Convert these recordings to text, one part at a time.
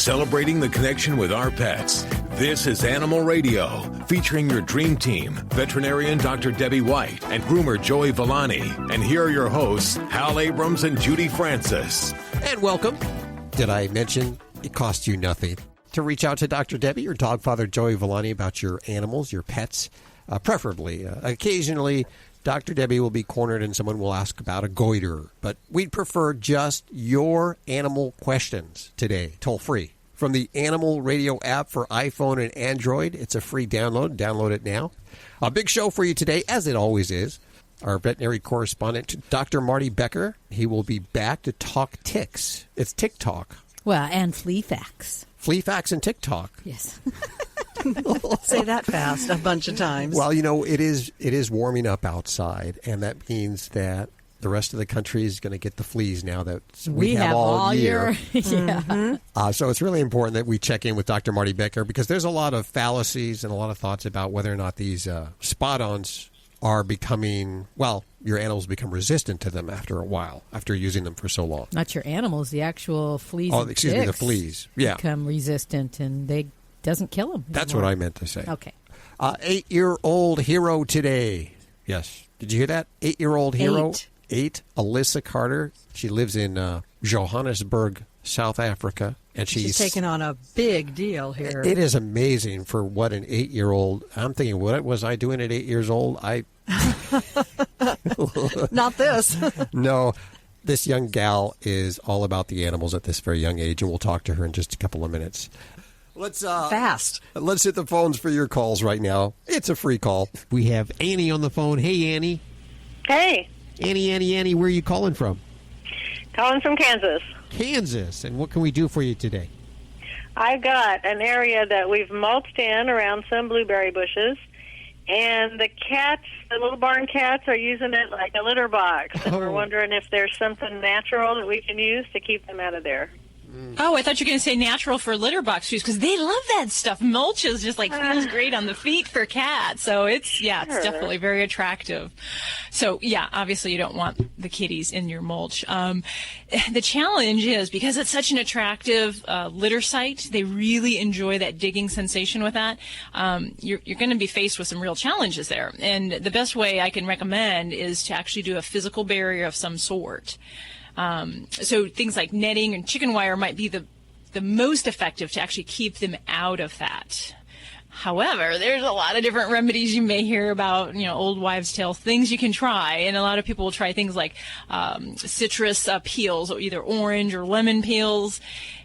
celebrating the connection with our pets. This is Animal Radio, featuring your dream team, veterinarian Dr. Debbie White and groomer Joey Villani. And here are your hosts, Hal Abrams and Judy Francis. And welcome. Did I mention it costs you nothing to reach out to Dr. Debbie or dog father Joey Villani about your animals, your pets, preferably. Occasionally, Dr. Debbie will be cornered and someone will ask about a goiter, but we'd prefer just your animal questions today, toll free. From the Animal Radio app for iPhone and Android, it's a free download. Download it now. A big show for you today, as it always is. Our veterinary correspondent, Dr. Marty Becker, he will be back to talk ticks. It's tick talk. Well, and flea facts. Flea facts and tick talk. Yes. Say that fast a bunch of times. Well, you know, it is warming up outside, and that means that the rest of the country is going to get the fleas now that we have all year. Yeah. Mm-hmm. So it's really important that we check in with Dr. Marty Becker because there's a lot of fallacies and a lot of thoughts about whether or not these spot-ons are becoming, well, your animals become resistant to them after a while, after using them for so long. Not your animals, the actual fleas and excuse me, the ticks fleas. Yeah. become resistant, and they doesn't kill them. That's what I meant to say. Okay. 8-year-old hero today. Yes. Did you hear that? 8-year-old hero. 8. Alyssa Carter. She lives in Johannesburg, South Africa. And she's taking on a big deal here. It is amazing for what an 8-year-old. I'm thinking, what was I doing at 8 years old? Not this. No. This young gal is all about the animals at this very young age, and we'll talk to her in just a couple of minutes. Let's hit the phones for your calls right now. It's a free call. We have Annie on the phone. Hey, Annie. Hey. Annie, where are you calling from? Calling from Kansas. Kansas. And what can we do for you today? I've got an area that we've mulched in around some blueberry bushes, and the cats, the little barn cats, are using it like a litter box. And we're wondering if there's something natural that we can use to keep them out of there. Oh, I thought you were going to say natural for litter box shoes because they love that stuff. Mulch is just like feels great on the feet for cats. So it's definitely very attractive. So yeah, obviously you don't want the kitties in your mulch. The challenge is because it's such an attractive litter site, they really enjoy that digging sensation with that. You're going to be faced with some real challenges there. And the best way I can recommend is to actually do a physical barrier of some sort. So things like netting and chicken wire might be the most effective to actually keep them out of that. However, there's a lot of different remedies you may hear about, old wives' tales, things you can try. And a lot of people will try things like citrus peels, or either orange or lemon peels,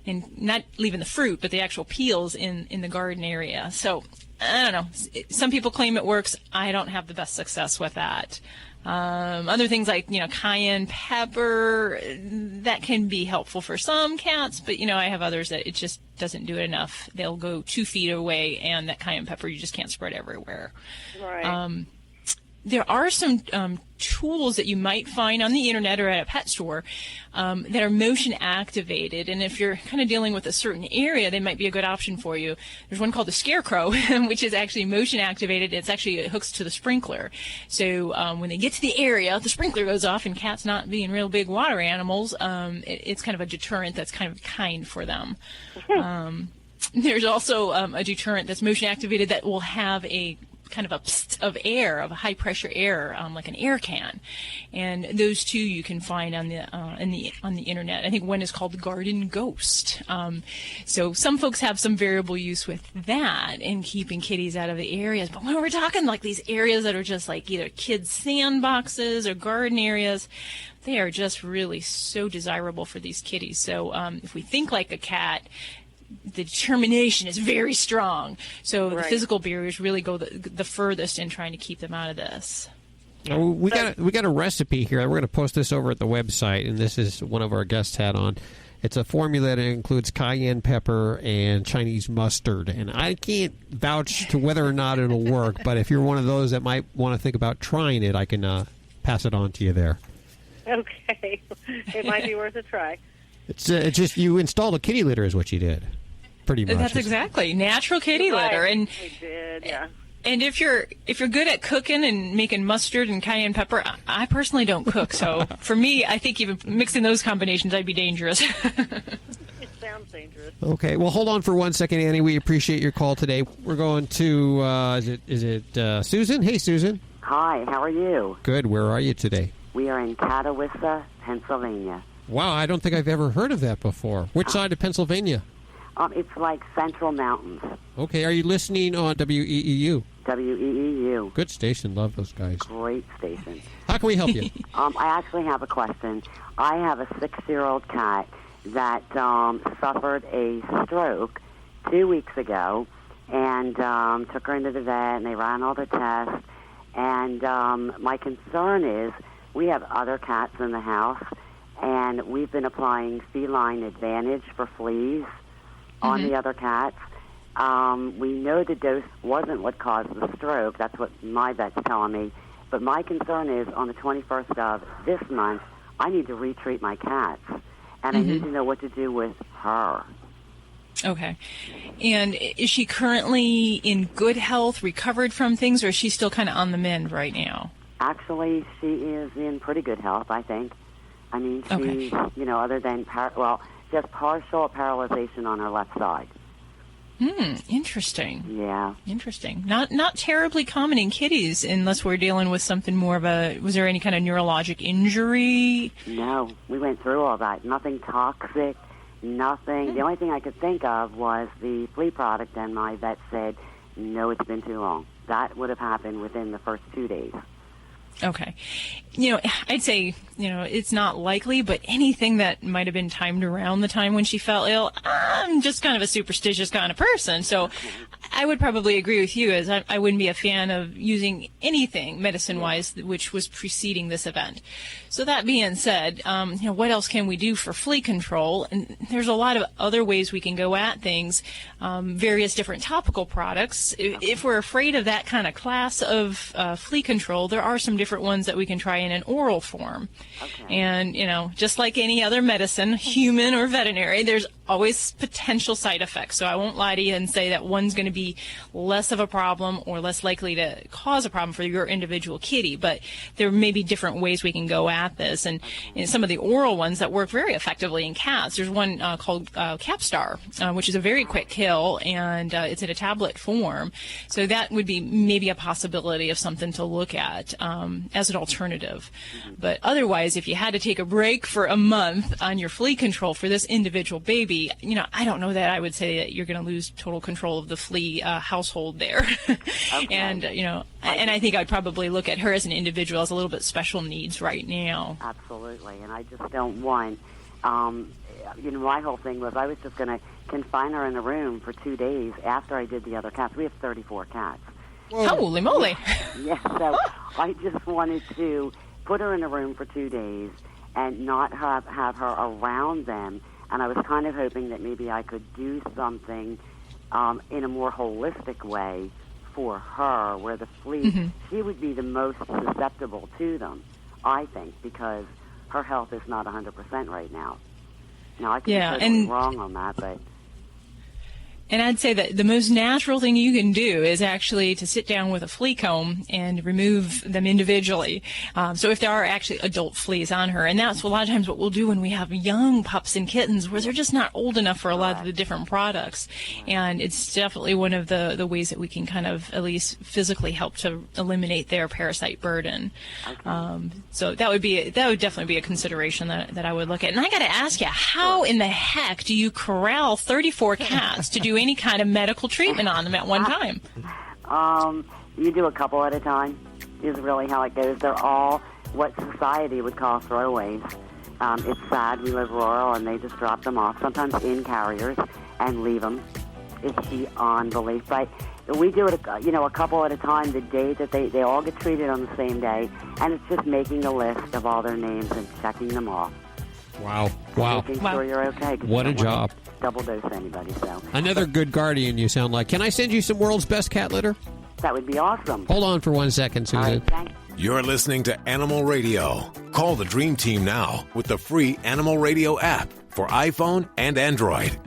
and not leaving the fruit, but the actual peels in the garden area. So I don't know. Some people claim it works. I don't have the best success with that. Other things like, cayenne pepper, that can be helpful for some cats, but, I have others that it just doesn't do it enough. They'll go 2 feet away, and that cayenne pepper you just can't spread everywhere. Right. There are some tools that you might find on the internet or at a pet store that are motion activated, and if you're kind of dealing with a certain area, they might be a good option for you. There's one called the Scarecrow, which is actually motion activated. It hooks to the sprinkler. So when they get to the area, the sprinkler goes off, and cats not being real big water animals, it's kind of a deterrent that's kind for them. There's also a deterrent that's motion activated that will have a kind of a psst of air, of high pressure air, like an air can, and those two you can find on the internet. I think one is called Garden Ghost. So some folks have some variable use with that in keeping kitties out of the areas. But when we're talking like these areas that are just like either kids' sandboxes or garden areas, they are just really so desirable for these kitties. So if we think like a cat, the determination is very strong. So the physical barriers really go the furthest in trying to keep them out of this. We got a recipe here. We're going to post this over at the website, and this is one of our guests had on. It's a formula that includes cayenne pepper and Chinese mustard, and I can't vouch to whether or not it'll work, but if you're one of those that might want to think about trying it, I can pass it on to you there. Okay. It might be worth a try. It's just you installed a kitty litter is what you did. Pretty much. That's exactly natural kitty litter, and I did, yeah. And if you're good at cooking and making mustard and cayenne pepper, I personally don't cook, so for me, I think even mixing those combinations, I'd be dangerous. It sounds dangerous. dangerous. Okay. Well, hold on for 1 second, Annie. We appreciate your call today. We're going to, is it Susan? Hey, Susan. Hi, how are you? Good. Where are you today? We are in Catawissa, Pennsylvania. Wow, I don't think I've ever heard of that before. Which side of Pennsylvania? It's like Central Mountains. Okay, are you listening on WEEU? WEEU. Good station, love those guys. Great station. How can we help you? I actually have a question. I have a 6-year-old cat that suffered a stroke 2 weeks ago, and took her into the vet, and they ran all the tests. And my concern is we have other cats in the house, and we've been applying Feline Advantage for fleas on the other cats. We know the dose wasn't what caused the stroke. That's what my vet's telling me. But my concern is on the 21st of this month, I need to retreat my cats, and I need to know what to do with her. Okay. And is she currently in good health, recovered from things, or is she still kind of on the mend right now? Actually, she is in pretty good health, I think. I mean, she's, other than, she has partial paralyzation on her left side. Interesting. Yeah. Interesting. Not terribly common in kitties unless we're dealing with something more of was there any kind of neurologic injury? No, we went through all that. Nothing toxic, nothing. The only thing I could think of was the flea product, and my vet said, no, it's been too long. That would have happened within the first 2 days. Okay. I'd say, it's not likely, but anything that might have been timed around the time when she fell ill, I'm just kind of a superstitious kind of person. So I would probably agree with you, as I wouldn't be a fan of using anything medicine-wise which was preceding this event. So that being said, what else can we do for flea control? And there's a lot of other ways we can go at things, various different topical products. If we're afraid of that kind of class of flea control, there are some different ones that we can try in an oral form. Okay. And, just like any other medicine, human or veterinary, there's always potential side effects. So I won't lie to you and say that one's going to be less of a problem or less likely to cause a problem for your individual kitty, but there may be different ways we can go at this. And some of the oral ones that work very effectively in cats, there's one called Capstar, which is a very quick kill, and it's in a tablet form. So that would be maybe a possibility of something to look at as an alternative. But otherwise, if you had to take a break for a month on your flea control for this individual baby, I don't know that I would say that you're going to lose total control of the flea household there. Okay. And, and I think I'd probably look at her as an individual as a little bit special needs right now. Absolutely. And I just don't want, my whole thing was I was just going to confine her in the room for 2 days after I did the other cats. We have 34 cats. Whoa. Holy moly. Yeah, so I just wanted to put her in a room for 2 days and not have her around them. And I was kind of hoping that maybe I could do something in a more holistic way for her, where the flea, she would be the most susceptible to them, I think, because her health is not 100% right now. Now, I could be totally wrong on that, but... And I'd say that the most natural thing you can do is actually to sit down with a flea comb and remove them individually. So if there are actually adult fleas on her, and that's a lot of times what we'll do when we have young pups and kittens where they're just not old enough for a lot of the different products. And it's definitely one of the ways that we can kind of at least physically help to eliminate their parasite burden. Okay. So that would definitely be a consideration that I would look at. And I got to ask you, how in the heck do you corral 34 cats to do any kind of medical treatment on them at one time? You do a couple at a time is really how it goes. They're all what society would call throwaways. It's sad. We live rural, and they just drop them off, sometimes in carriers, and leave them. It's beyond belief. But we do it, a couple at a time the day that they all get treated on the same day, and it's just making a list of all their names and checking them off. Wow. Making sure you're okay. What a job. Double dose anybody, so. Another good guardian you sound like. Can I send you some world's best cat litter? That would be awesome. Hold on for 1 second, Susan. All right, thanks. You're listening to Animal Radio. Call the Dream Team now with the free Animal Radio app for iPhone and Android.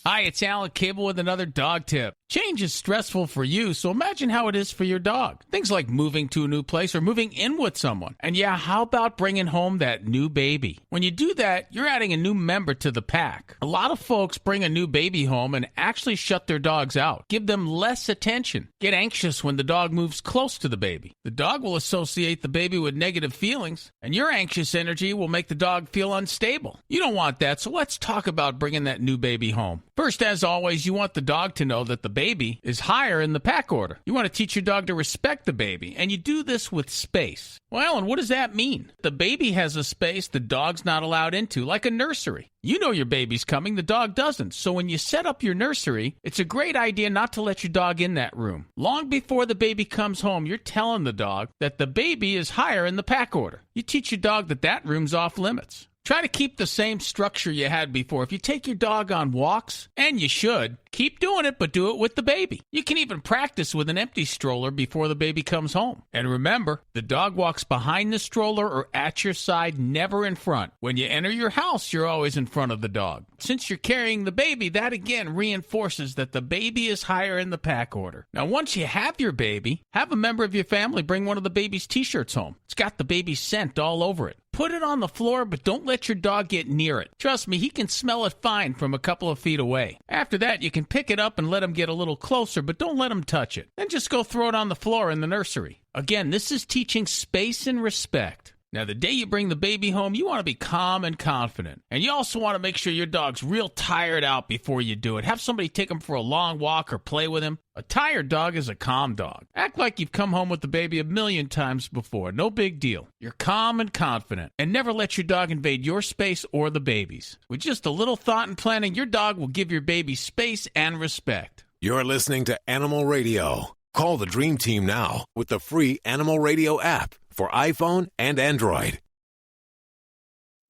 Hi, it's Alan Cable with another dog tip. Change is stressful for you, so imagine how it is for your dog. Things like moving to a new place or moving in with someone. And yeah, how about bringing home that new baby? When you do that, you're adding a new member to the pack. A lot of folks bring a new baby home and actually shut their dogs out. Give them less attention. Get anxious when the dog moves close to the baby. The dog will associate the baby with negative feelings, and your anxious energy will make the dog feel unstable. You don't want that, so let's talk about bringing that new baby home. First, as always, you want the dog to know that the baby is higher in the pack order. You want to teach your dog to respect the baby, and you do this with space. Well, Alan, what does that mean? The baby has a space the dog's not allowed into, like a nursery. You know your baby's coming, the dog doesn't. So when you set up your nursery, it's a great idea not to let your dog in that room. Long before the baby comes home, you're telling the dog that the baby is higher in the pack order. You teach your dog that that room's off limits. Try to keep the same structure you had before. If you take your dog on walks, and you should, keep doing it, but do it with the baby. You can even practice with an empty stroller before the baby comes home. And remember, the dog walks behind the stroller or at your side, never in front. When you enter your house, you're always in front of the dog. Since you're carrying the baby, that again reinforces that the baby is higher in the pack order. Now, once you have your baby, have a member of your family bring one of the baby's t-shirts home. It's got the baby's scent all over it. Put it on the floor, but don't let your dog get near it. Trust me, he can smell it fine from a couple of feet away. After that, you can pick it up and let him get a little closer, but don't let him touch it. Then just go throw it on the floor in the nursery. Again, this is teaching space and respect. Now, the day you bring the baby home, you want to be calm and confident. And you also want to make sure your dog's real tired out before you do it. Have somebody take him for a long walk or play with him. A tired dog is a calm dog. Act like you've come home with the baby a million times before. No big deal. You're calm and confident. And never let your dog invade your space or the baby's. With just a little thought and planning, your dog will give your baby space and respect. You're listening to Animal Radio. Call the Dream Team now with the free Animal Radio app for iPhone and Android.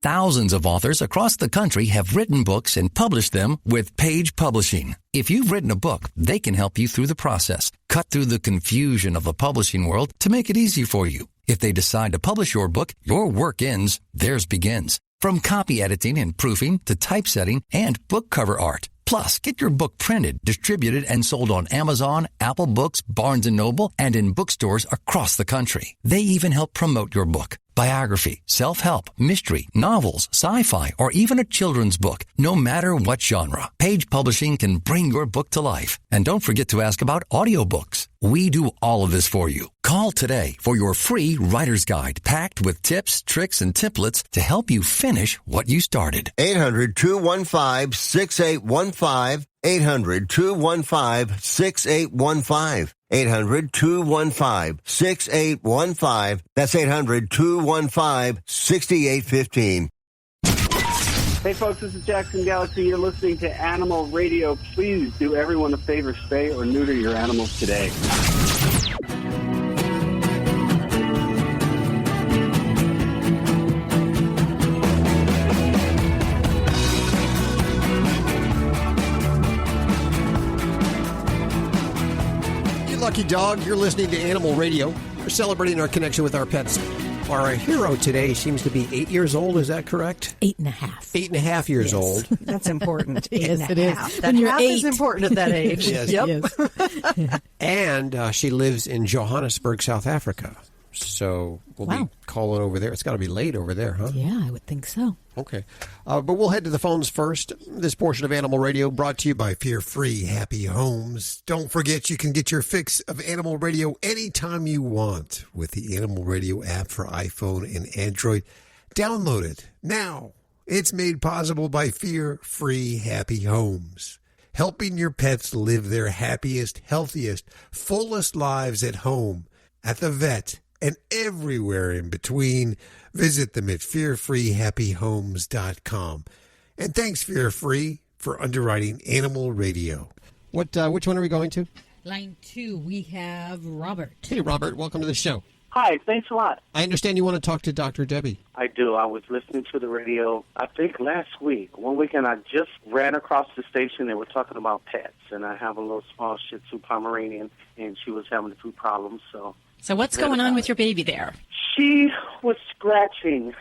Thousands of authors across the country have written books and published them with Page Publishing. If you've written a book, they can help you through the process, cut through the confusion of the publishing world to make it easy for you. If they decide to publish your book, your work ends, theirs begins. From copy editing and proofing to typesetting and book cover art. Plus, get your book printed, distributed, and sold on Amazon, Apple Books, Barnes & Noble, and in bookstores across the country. They even help promote your book. Biography, self-help, mystery, novels, sci-fi, or even a children's book. No matter what genre, Page Publishing can bring your book to life. And don't forget to ask about audiobooks. We do all of this for you. Call today for your free writer's guide packed with tips, tricks, and templates to help you finish what you started. 800-215-6815. 800-215-6815. 800-215-6815. That's 800-215-6815. Hey folks, this is Jackson Galaxy. You're listening to Animal Radio. Please do everyone a favor, spay or neuter your animals today. Lucky dog, you're listening to Animal Radio. We're celebrating our connection with our pets. Our hero today seems to be 8 years old. Is that correct? 8.5. 8.5 years old. That's important. Yes, it is. That when you're half 8 is important at that age. Yes. Yep. Yes. And she lives in Johannesburg, South Africa. So we'll be calling over there. It's got to be late over there, huh? Yeah, I would think so. Okay. But we'll head to the phones first. This portion of Animal Radio brought to you by Fear-Free Happy Homes. Don't forget you can get your fix of Animal Radio anytime you want with the Animal Radio app for iPhone and Android. Download it now. It's made possible by Fear-Free Happy Homes. Helping your pets live their happiest, healthiest, fullest lives at home, at the vet, and everywhere in between. Visit them at fearfreehappyhomes.com. And thanks, Fear Free, for underwriting Animal Radio. Which one are we going to? Line 2, we have Robert. Hey, Robert, welcome to the show. Hi, thanks a lot. I understand you want to talk to Dr. Debbie. I do. I was listening to the radio, I think last week. One weekend I just ran across the station. They were talking about pets, and I have a little small Shih Tzu Pomeranian, and she was having food problems, so what's going on with your baby there? She was scratching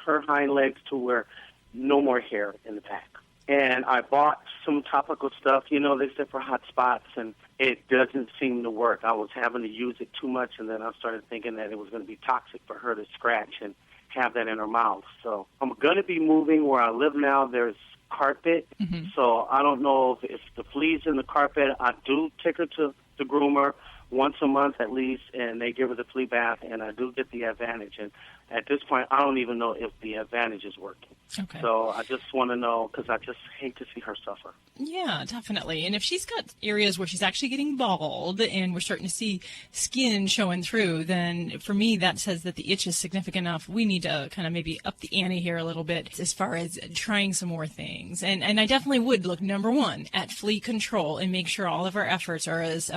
her hind legs to where no more hair in the back. And I bought some topical stuff, they said for hot spots, and it doesn't seem to work. I was having to use it too much, and then I started thinking that it was going to be toxic for her to scratch and have that in her mouth. So I'm going to be moving where I live now. There's carpet, so I don't know if it's the fleas in the carpet. I do take her to the groomer once a month at least, and they give her the flea bath, and I do get the advantage. And at this point, I don't even know if the advantage is working. Okay. So I just want to know, because I just hate to see her suffer. Yeah, definitely. And if she's got areas where she's actually getting bald and we're starting to see skin showing through, then for me that says that the itch is significant enough. We need to kind of maybe up the ante here a little bit as far as trying some more things. And I definitely would look, number one, at flea control and make sure all of our efforts are as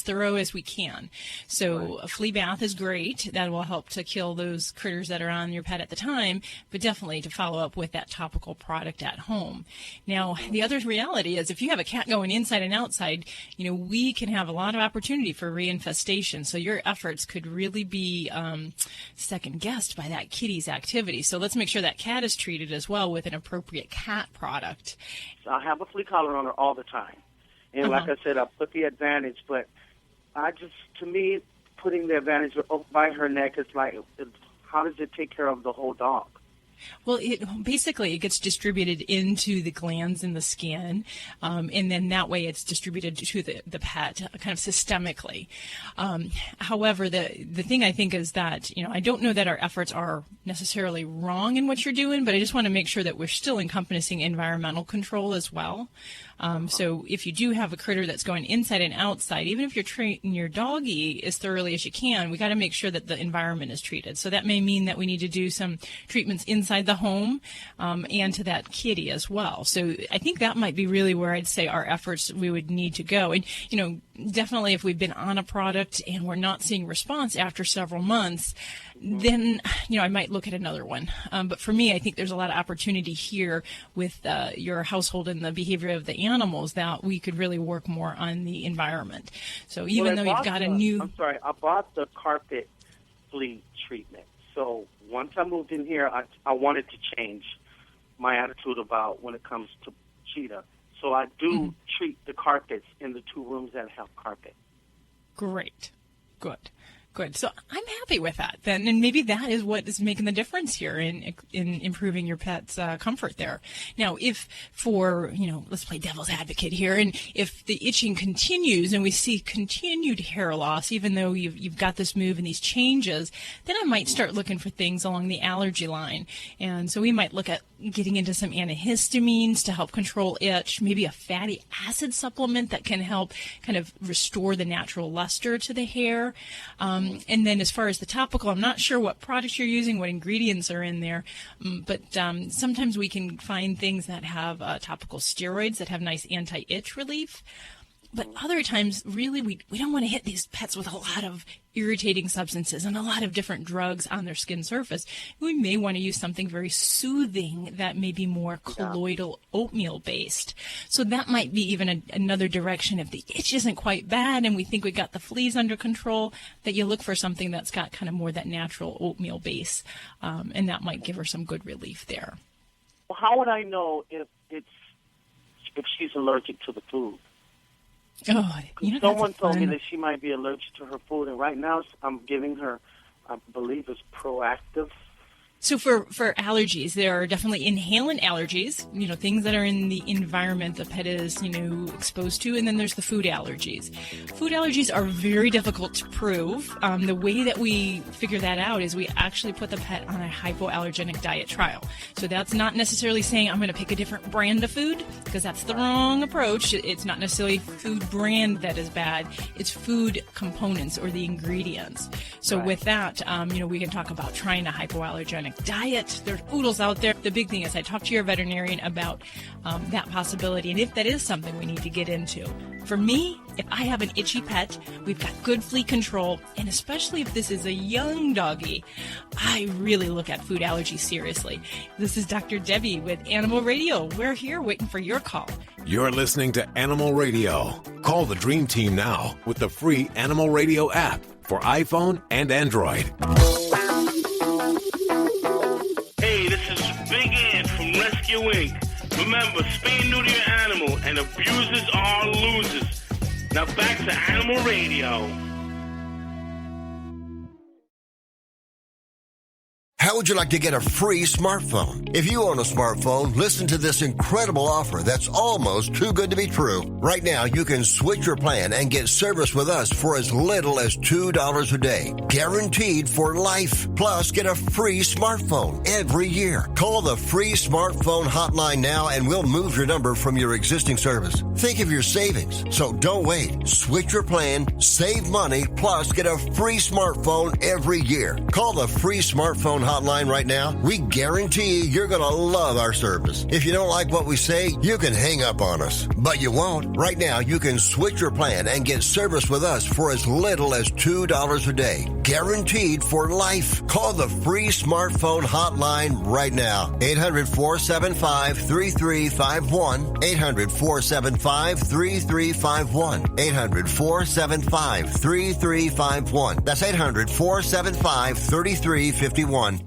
thorough as we can. So a flea bath is great. That will help to kill those critters that are on your pet at the time, but definitely to follow up with that topical product at home. Now, the other reality is if you have a cat going inside and outside, we can have a lot of opportunity for reinfestation. So your efforts could really be second guessed by that kitty's activity. So let's make sure that cat is treated as well with an appropriate cat product. So I have a flea collar on her all the time. And like I said, I put the advantage, but to me, putting the advantage by her neck is like, how does it take care of the whole dog? Well, it gets distributed into the glands in the skin, and then that way it's distributed to the pet kind of systemically. However, the thing I think is that, I don't know that our efforts are necessarily wrong in what you're doing, but I just want to make sure that we're still encompassing environmental control as well. So if you do have a critter that's going inside and outside, even if you're treating your doggy as thoroughly as you can, we got to make sure that the environment is treated. So that may mean that we need to do some treatments inside the home and to that kitty as well. So I think that might be really where I'd say our efforts we would need to go. And, definitely if we've been on a product and we're not seeing response after several months, then, I might look at another one. But for me, I think there's a lot of opportunity here with your household and the behavior of the animals that we could really work more on the environment. So even though you've got I bought the carpet flea treatment. So once I moved in here, I wanted to change my attitude about when it comes to cheetah. So I do treat the carpets in the 2 rooms that have carpet. Great. Good. So I'm happy with that then, and maybe that is what is making the difference here in improving your pet's comfort there. Now, if let's play devil's advocate here, and if the itching continues and we see continued hair loss, even though you've got this move and these changes, then I might start looking for things along the allergy line. And so we might look at getting into some antihistamines to help control itch, maybe a fatty acid supplement that can help kind of restore the natural luster to the hair. And then as far as the topical, I'm not sure what products you're using, what ingredients are in there, but sometimes we can find things that have topical steroids that have nice anti-itch relief. But other times, really, we don't want to hit these pets with a lot of irritating substances and a lot of different drugs on their skin surface. We may want to use something very soothing that may be more colloidal oatmeal based. So that might be even another direction. If the itch isn't quite bad and we think we got the fleas under control, that you look for something that's got kind of more that natural oatmeal base, and that might give her some good relief there. Well, how would I know if she's allergic to the food? Oh, someone told me that she might be allergic to her food, and right now I'm giving her, I believe it's proactive. So for allergies, there are definitely inhalant allergies, things that are in the environment the pet is, exposed to, and then there's the food allergies. Food allergies are very difficult to prove. The way that we figure that out is we actually put the pet on a hypoallergenic diet trial. So that's not necessarily saying I'm going to pick a different brand of food, because that's the wrong approach. It's not necessarily food brand that is bad. It's food components or the ingredients. So with that, we can talk about trying a hypoallergenic diet. There's oodles out there. The big thing is I talk to your veterinarian about that possibility, and if that is something we need to get into. For me, if I have an itchy pet, we've got good flea control, and especially if this is a young doggy, I really look at food allergies seriously. This is Dr. Debbie with Animal Radio. We're here waiting for your call. You're listening to Animal Radio. Call the Dream Team now with the free Animal Radio app for iPhone and Android. Hey, this is Big Ed from Rescue Inc. Remember, spay and neuter your animal, and abusers are losers. Now back to Animal Radio. How would you like to get a free smartphone? If you own a smartphone, listen to this incredible offer that's almost too good to be true. Right now, you can switch your plan and get service with us for as little as $2 a day. Guaranteed for life. Plus, get a free smartphone every year. Call the free smartphone hotline now and we'll move your number from your existing service. Think of your savings. So don't wait. Switch your plan, save money, plus get a free smartphone every year. Call the free smartphone hotline right now. We guarantee you're going to love our service. If you don't like what we say, you can hang up on us. But you won't. Right now, you can switch your plan and get service with us for as little as $2 a day. Guaranteed for life. Call the free smartphone hotline right now. 800-475-3351. 800-475-3351. 800-475-3351. That's 800-475-3351.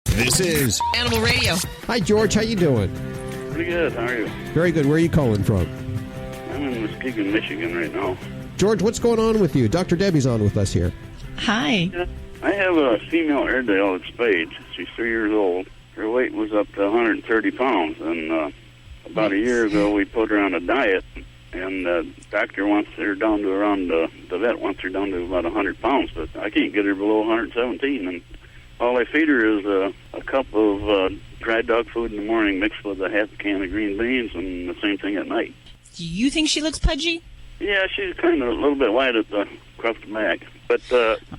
This is Animal Radio. Hi, George. How you doing? Pretty good. How are you? Very good. Where are you calling from? I'm in Muskegon, Michigan right now. George, what's going on with you? Dr. Debbie's on with us here. Hi. I have a female Airedale that's spayed. She's 3 years old. Her weight was up to 130 pounds, and about a year ago we put her on a diet, and the doctor wants her down to around, the vet wants her down to about 100 pounds, but I can't get her below 117, and all I feed her is a cup of dried dog food in the morning mixed with a half can of green beans, and the same thing at night. Do you think she looks pudgy? Yeah, she's kind of a little bit wide at the cruft back. But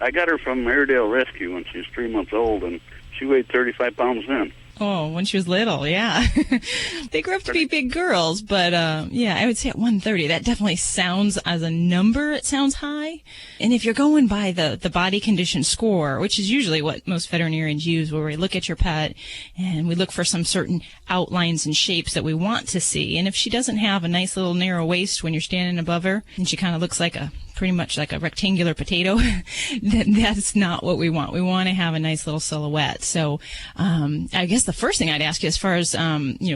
I got her from Airedale Rescue when she was 3 months old, and she weighed 35 pounds then. Oh, when she was little, yeah. They grew up to be big girls, but yeah, I would say at 130, that definitely sounds, as a number, it sounds high. And if you're going by the body condition score, which is usually what most veterinarians use, where we look at your pet and we look for some certain outlines and shapes that we want to see. And if she doesn't have a nice little narrow waist when you're standing above her, and she kind of looks like pretty much like a rectangular potato, that's not what we want. We want to have a nice little silhouette. So I guess the first thing I'd ask you, as far as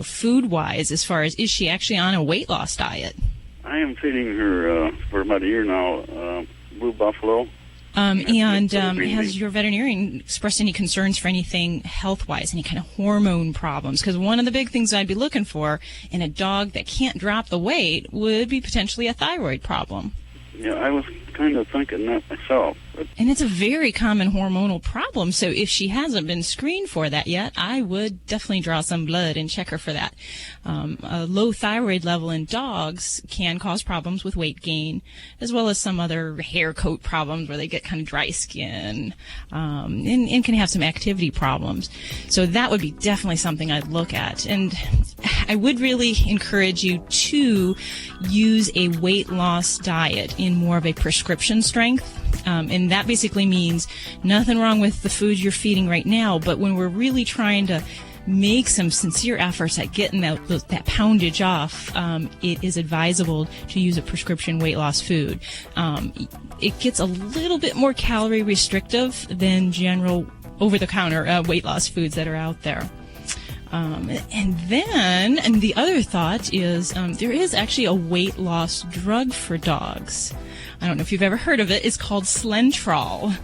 food-wise, as far as, is she actually on a weight loss diet? I am feeding her for about a year now Blue Buffalo. Has your veterinarian expressed any concerns for anything health-wise, any kind of hormone problems? Because one of the big things I'd be looking for in a dog that can't drop the weight would be potentially a thyroid problem. Yeah, I was kind of thinking that myself. And it's a very common hormonal problem, so if she hasn't been screened for that yet, I would definitely draw some blood and check her for that. A low thyroid level in dogs can cause problems with weight gain, as well as some other hair coat problems where they get kind of dry skin, and can have some activity problems. So that would be definitely something I'd look at. And I would really encourage you to use a weight loss diet in more of a prescription strength. And that basically means nothing wrong with the food you're feeding right now, but when we're really trying to make some sincere efforts at getting that poundage off, it is advisable to use a prescription weight loss food. It gets a little bit more calorie restrictive than general over-the-counter weight loss foods that are out there. And the other thought is there is actually a weight loss drug for dogs. I don't know if you've ever heard of it. It's called Slentrol.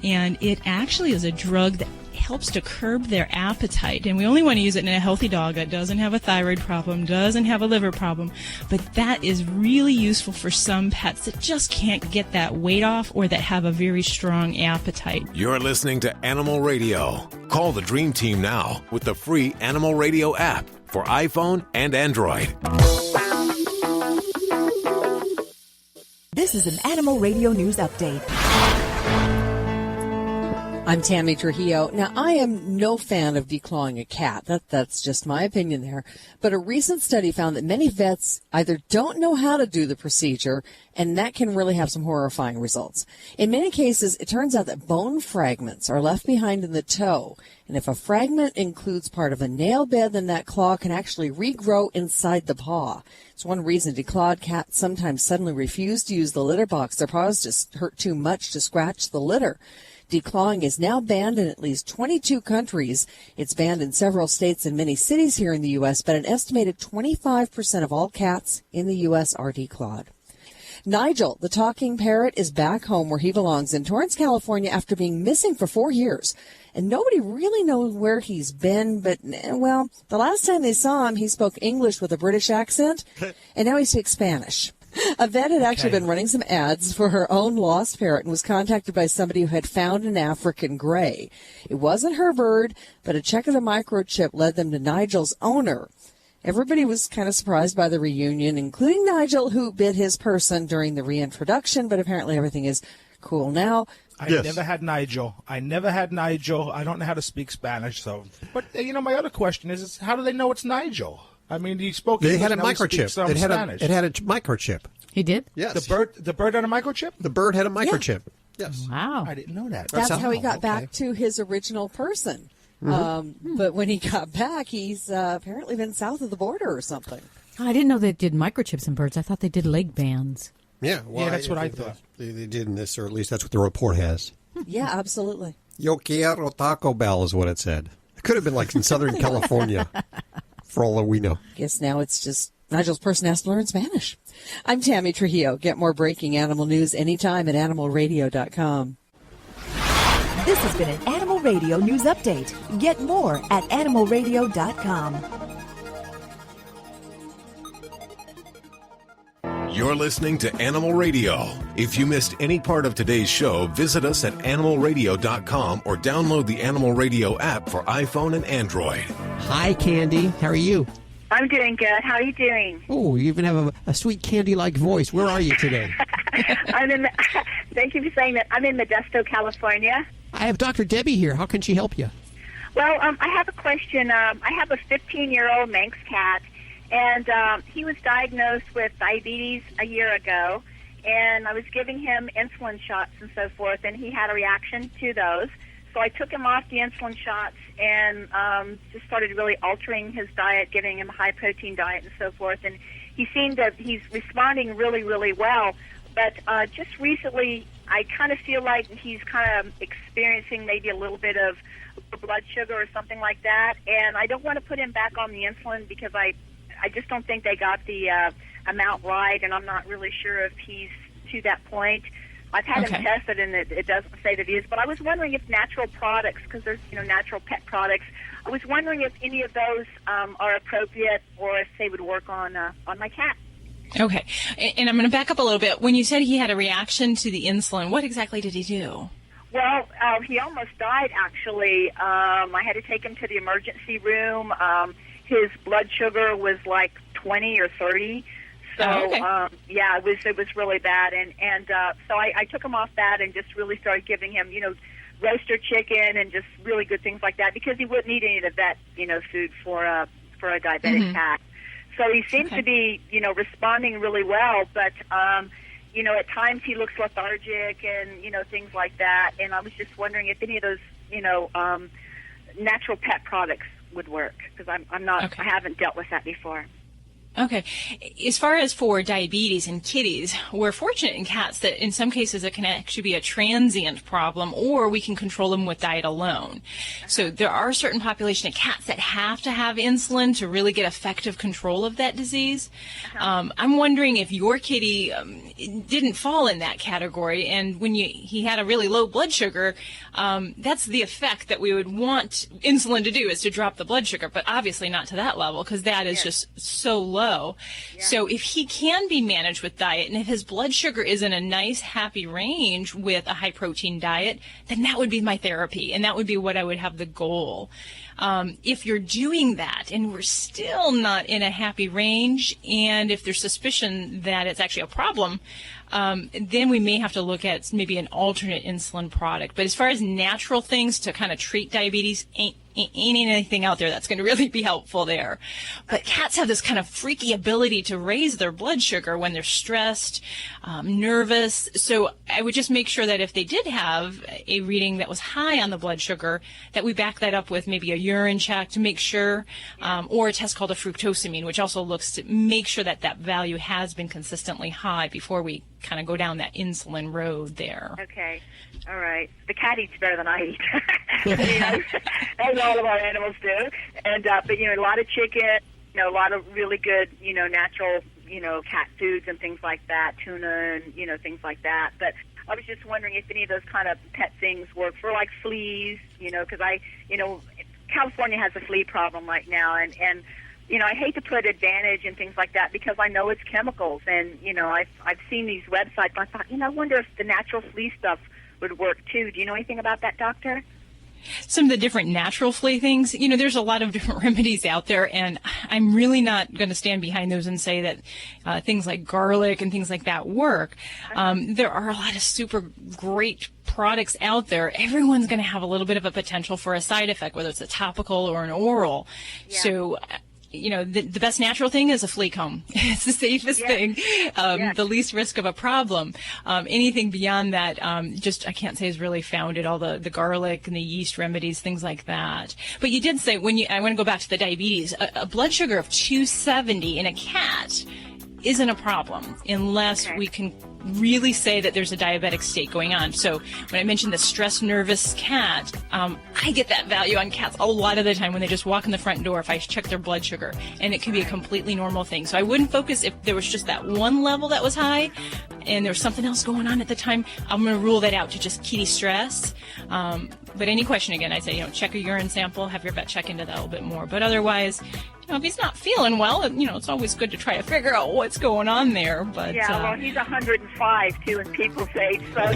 And it actually is a drug that helps to curb their appetite. And we only want to use it in a healthy dog that doesn't have a thyroid problem, doesn't have a liver problem. But that is really useful for some pets that just can't get that weight off or that have a very strong appetite. You're listening to Animal Radio. Call the Dream Team now with the free Animal Radio app for iPhone and Android. This is an Animal Radio News Update. I'm Tammy Trujillo. Now, I am no fan of declawing a cat. That's just my opinion there. But a recent study found that many vets either don't know how to do the procedure, and that can really have some horrifying results. In many cases, it turns out that bone fragments are left behind in the toe. And if a fragment includes part of a nail bed, then that claw can actually regrow inside the paw. It's one reason declawed cats sometimes suddenly refuse to use the litter box. Their paws just hurt too much to scratch the litter. Declawing is now banned in at least 22 countries. It's banned in several states and many cities here in the U.S., but an estimated 25% of all cats in the U.S. are declawed. Nigel, the talking parrot, is back home where he belongs in Torrance, California, after being missing for 4 years. And nobody really knows where he's been, but, well, the last time they saw him, he spoke English with a British accent, and now he speaks Spanish. A vet had actually been running some ads for her own lost parrot and was contacted by somebody who had found an African gray. It wasn't her bird, but a check of the microchip led them to Nigel's owner. Everybody was kind of surprised by the reunion, including Nigel, who bit his person during the reintroduction, but apparently everything is cool now. I never had Nigel. I don't know how to speak Spanish, so. But, my other question is how do they know it's Nigel? I mean, he spoke They English, had a now he speaks, microchip. It had a microchip. He did? Yes. The bird had a microchip? The bird had a microchip. Yeah. Yes. Wow. I didn't know that. That's how he got back to his original person. But when he got back, he's apparently been south of the border or something. I didn't know they did microchips in birds. I thought they did leg bands. Yeah, well, that's what I thought. They did in this, or at least that's what the report has. Yeah, absolutely. Yo quiero Taco Bell is what it said. It could have been like in Southern California, for all that we know. Guess now it's just Nigel's person has to learn Spanish. I'm Tammy Trujillo. Get more breaking animal news anytime at animalradio.com. This has been an Animal Radio News Update. Get more at animalradio.com. You're listening to Animal Radio. If you missed any part of today's show, visit us at animalradio.com or download the Animal Radio app for iPhone and Android. Hi, Candy. How are you? I'm doing good. How are you doing? Oh, you even have a sweet Candy-like voice. Where are you today? Thank you for saying that. I'm in Modesto, California. I have Dr. Debbie here. How can she help you? Well, I have a question. I have a 15-year-old Manx cat, and he was diagnosed with diabetes a year ago, and I was giving him insulin shots and so forth, and he had a reaction to those. So I took him off the insulin shots and just started really altering his diet, giving him a high-protein diet and so forth, and he seemed that he's responding really, really well. But just recently, I kind of feel like he's kind of experiencing maybe a little bit of blood sugar or something like that. And I don't want to put him back on the insulin because I just don't think they got the amount right, and I'm not really sure if he's to that point. I've had him tested, and it doesn't say that he is. But I was wondering if natural products, because there's natural pet products, I was wondering if any of those are appropriate or if they would work on my cat. Okay. And I'm going to back up a little bit. When you said he had a reaction to the insulin, what exactly did he do? Well, he almost died, actually. I had to take him to the emergency room. His blood sugar was like 20 or 30. So, yeah, it was really bad. And so I took him off that and just really started giving him, roaster chicken and just really good things like that because he wouldn't eat any of the vet, food for a diabetic cat. So he seems to be, responding really well, but, at times he looks lethargic and, things like that. And I was just wondering if any of those, natural pet products would work because I haven't dealt with that before. Okay. As far as for diabetes in kitties, we're fortunate in cats that in some cases it can actually be a transient problem, or we can control them with diet alone. So there are certain population of cats that have to have insulin to really get effective control of that disease. I'm wondering if your kitty didn't fall in that category, and when he had a really low blood sugar, that's the effect that we would want insulin to do, is to drop the blood sugar, but obviously not to that level because that is just so low. So if he can be managed with diet, and if his blood sugar is in a nice, happy range with a high-protein diet, then that would be my therapy, and that would be what I would have the goal. If you're doing that and we're still not in a happy range, and if there's suspicion that it's actually a problem, then we may have to look at maybe an alternate insulin product. But as far as natural things to kind of treat diabetes, ain't anything out there that's going to really be helpful there. But cats have this kind of freaky ability to raise their blood sugar when they're stressed, nervous. So I would just make sure that if they did have a reading that was high on the blood sugar, that we back that up with maybe a urine check to make sure, or a test called a fructosamine, which also looks to make sure that that value has been consistently high before we kind of go down that insulin road there. Okay. All right. The cat eats better than I eat. As all of our animals do. And but a lot of chicken, a lot of really good, natural, cat foods and things like that, tuna and things like that. But I was just wondering if any of those kind of pet things work for like fleas, because California has a flea problem right now, and I hate to put Advantage and things like that because I know it's chemicals, and I've seen these websites. And I thought, I wonder if the natural flea stuff would work too. Do you know anything about that, Doctor? Some of the different natural flea things, there's a lot of different remedies out there, and I'm really not going to stand behind those and say that things like garlic and things like that work. There are a lot of super great products out there. Everyone's going to have a little bit of a potential for a side effect, whether it's a topical or an oral. Yeah. So the best natural thing is a flea comb. It's the safest thing, the least risk of a problem. Anything beyond that, I can't say is really founded, all the garlic and the yeast remedies, things like that. But you did say, I want to go back to the diabetes, a blood sugar of 270 in a cat isn't a problem unless we can really say that there's a diabetic state going on. So when I mentioned the stressed nervous cat, I get that value on cats a lot of the time when they just walk in the front door if I check their blood sugar, and it can be a completely normal thing. So I wouldn't focus if there was just that one level that was high and there was something else going on at the time. I'm going to rule that out to just kitty stress. But any question, again, I say, check a urine sample, have your vet check into that a little bit more. But otherwise, if he's not feeling well, it's always good to try to figure out what's going on there. But he's 105 too, and people's age. So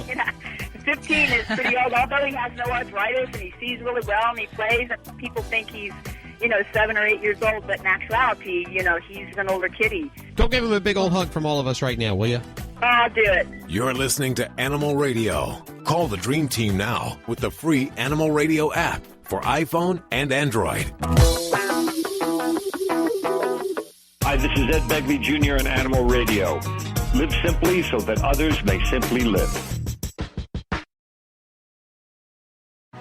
15 is pretty old. Although he has no arthritis and he sees really well and he plays, and people think he's 7 or 8 years old, but in actuality, he's an older kitty. Don't give him a big old hug from all of us right now, will you? I'll do it. You're listening to Animal Radio. Call the Dream Team now with the free Animal Radio app for iPhone and Android. Hi, this is Ed Begley Jr. on Animal Radio. Live simply so that others may simply live.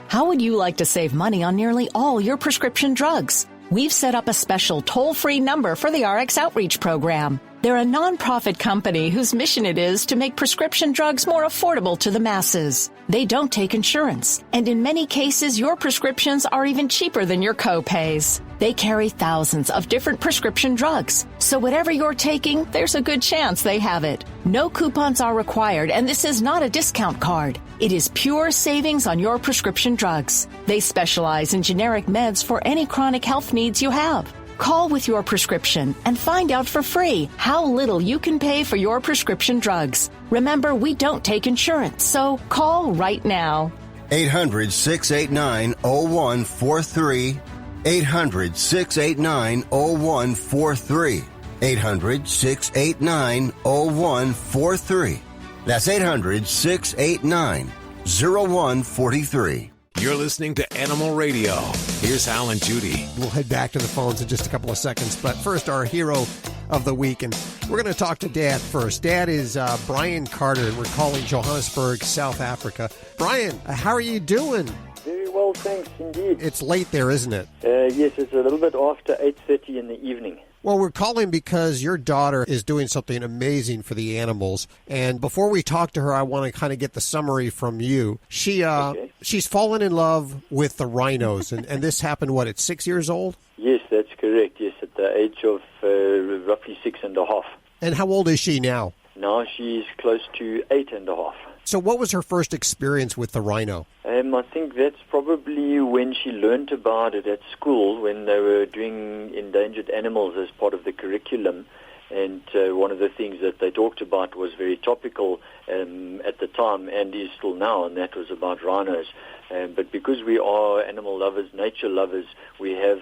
How would you like to save money on nearly all your prescription drugs? We've set up a special toll-free number for the RX Outreach Program. They're a nonprofit company whose mission it is to make prescription drugs more affordable to the masses. They don't take insurance, and in many cases, your prescriptions are even cheaper than your co-pays. They carry thousands of different prescription drugs, so whatever you're taking, there's a good chance they have it. No coupons are required, and this is not a discount card. It is pure savings on your prescription drugs. They specialize in generic meds for any chronic health needs you have. Call with your prescription and find out for free how little you can pay for your prescription drugs. Remember, we don't take insurance, so call right now. 800-689-0143. 800-689-0143. 800-689-0143. That's 800-689-0143. You're listening to Animal Radio. Here's Hal and Judy. We'll head back to the phones in just a couple of seconds. But first, our hero of the week. And we're going to talk to Dad first. Dad is Brian Carter, and we're calling Johannesburg, South Africa. Brian, how are you doing? Very well, thanks, indeed. It's late there, isn't it? Yes, it's a little bit after 8:30 in the evening. Well, we're calling because your daughter is doing something amazing for the animals. And before we talk to her, I want to kind of get the summary from you. She's fallen in love with the rhinos. And this happened, at 6 years old? Yes, that's correct. Yes, at the age of roughly 6.5. And how old is she now? Now she's close to 8.5. So what was her first experience with the rhino? I think that's probably when she learned about it at school, when they were doing endangered animals as part of the curriculum. And one of the things that they talked about was very topical at the time and is still now, and that was about rhinos. But because we are animal lovers, nature lovers, we have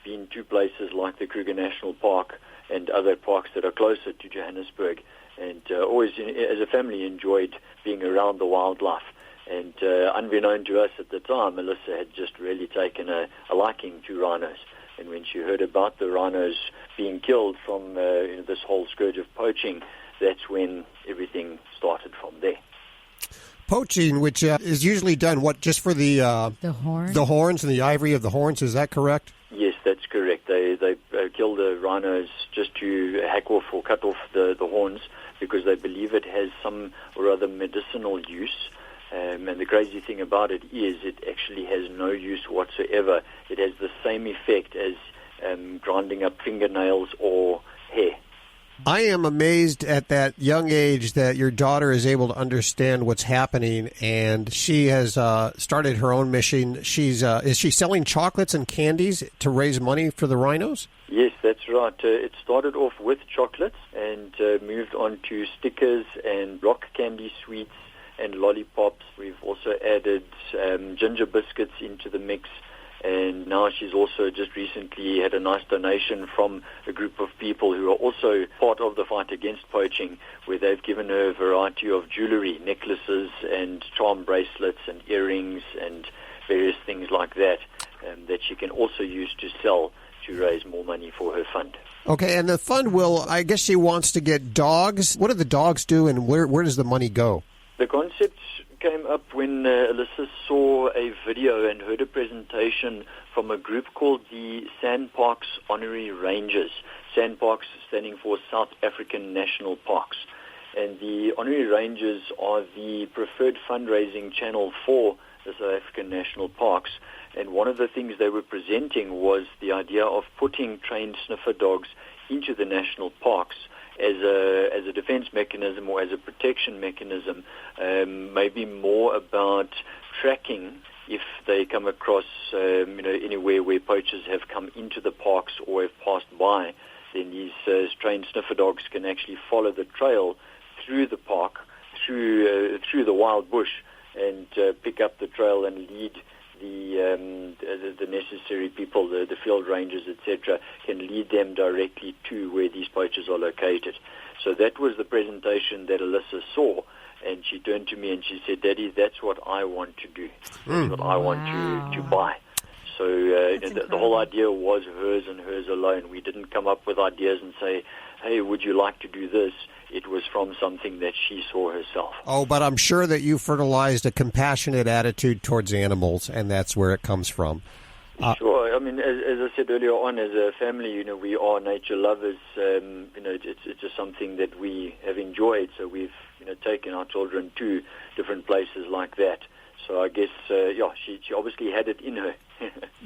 been to places like the Kruger National Park and other parks that are closer to Johannesburg, and always, as a family, enjoyed being around the wildlife. And unbeknown to us at the time, Alyssa had just really taken a liking to rhinos. And when she heard about the rhinos being killed from this whole scourge of poaching, that's when everything started from there. Poaching, which is usually done, just for the horns? The horns and the ivory of the horns, is that correct? Yes, that's correct. They kill the rhinos just to hack off or cut off the horns, because they believe it has some or other medicinal use. And the crazy thing about it is it actually has no use whatsoever. It has the same effect as grinding up fingernails or hair. I am amazed at that young age that your daughter is able to understand what's happening, and she has started her own mission. Is she selling chocolates and candies to raise money for the rhinos? Yes, that's right. It started off with chocolates and moved on to stickers and rock candy sweets and lollipops. We've also added ginger biscuits into the mix. And now she's also just recently had a nice donation from a group of people who are also part of the fight against poaching, where they've given her a variety of jewelry, necklaces and charm bracelets and earrings and various things like that, that she can also use to sell to raise more money for her fund. Okay, and the fund I guess she wants to get dogs. What do the dogs do, and where does the money go? The concept came up when Alyssa saw a video and heard a presentation from a group called the Sandparks Honorary Rangers. Sandparks standing for South African National Parks. And the Honorary Rangers are the preferred fundraising channel for the South African National Parks. And one of the things they were presenting was the idea of putting trained sniffer dogs into the national parks as a defense mechanism or as a protection mechanism, maybe more about tracking if they come across anywhere where poachers have come into the parks or have passed by. Then these trained sniffer dogs can actually follow the trail through the park, through the wild bush, and pick up the trail and lead the necessary people, the field rangers, etc., can lead them directly to where these poachers are located. So that was the presentation that Alyssa saw, and she turned to me and she said, "Daddy, that's what I want to do. That's what I want to buy." So the whole idea was hers and hers alone. We didn't come up with ideas and say, "Hey, would you like to do this?" It was from something that she saw herself. Oh, but I'm sure that you fertilized a compassionate attitude towards animals, and that's where it comes from. Sure. I mean, as I said earlier on, as a family, we are nature lovers. It's just something that we have enjoyed. So we've, taken our children to different places like that. So I guess, she obviously had it in her.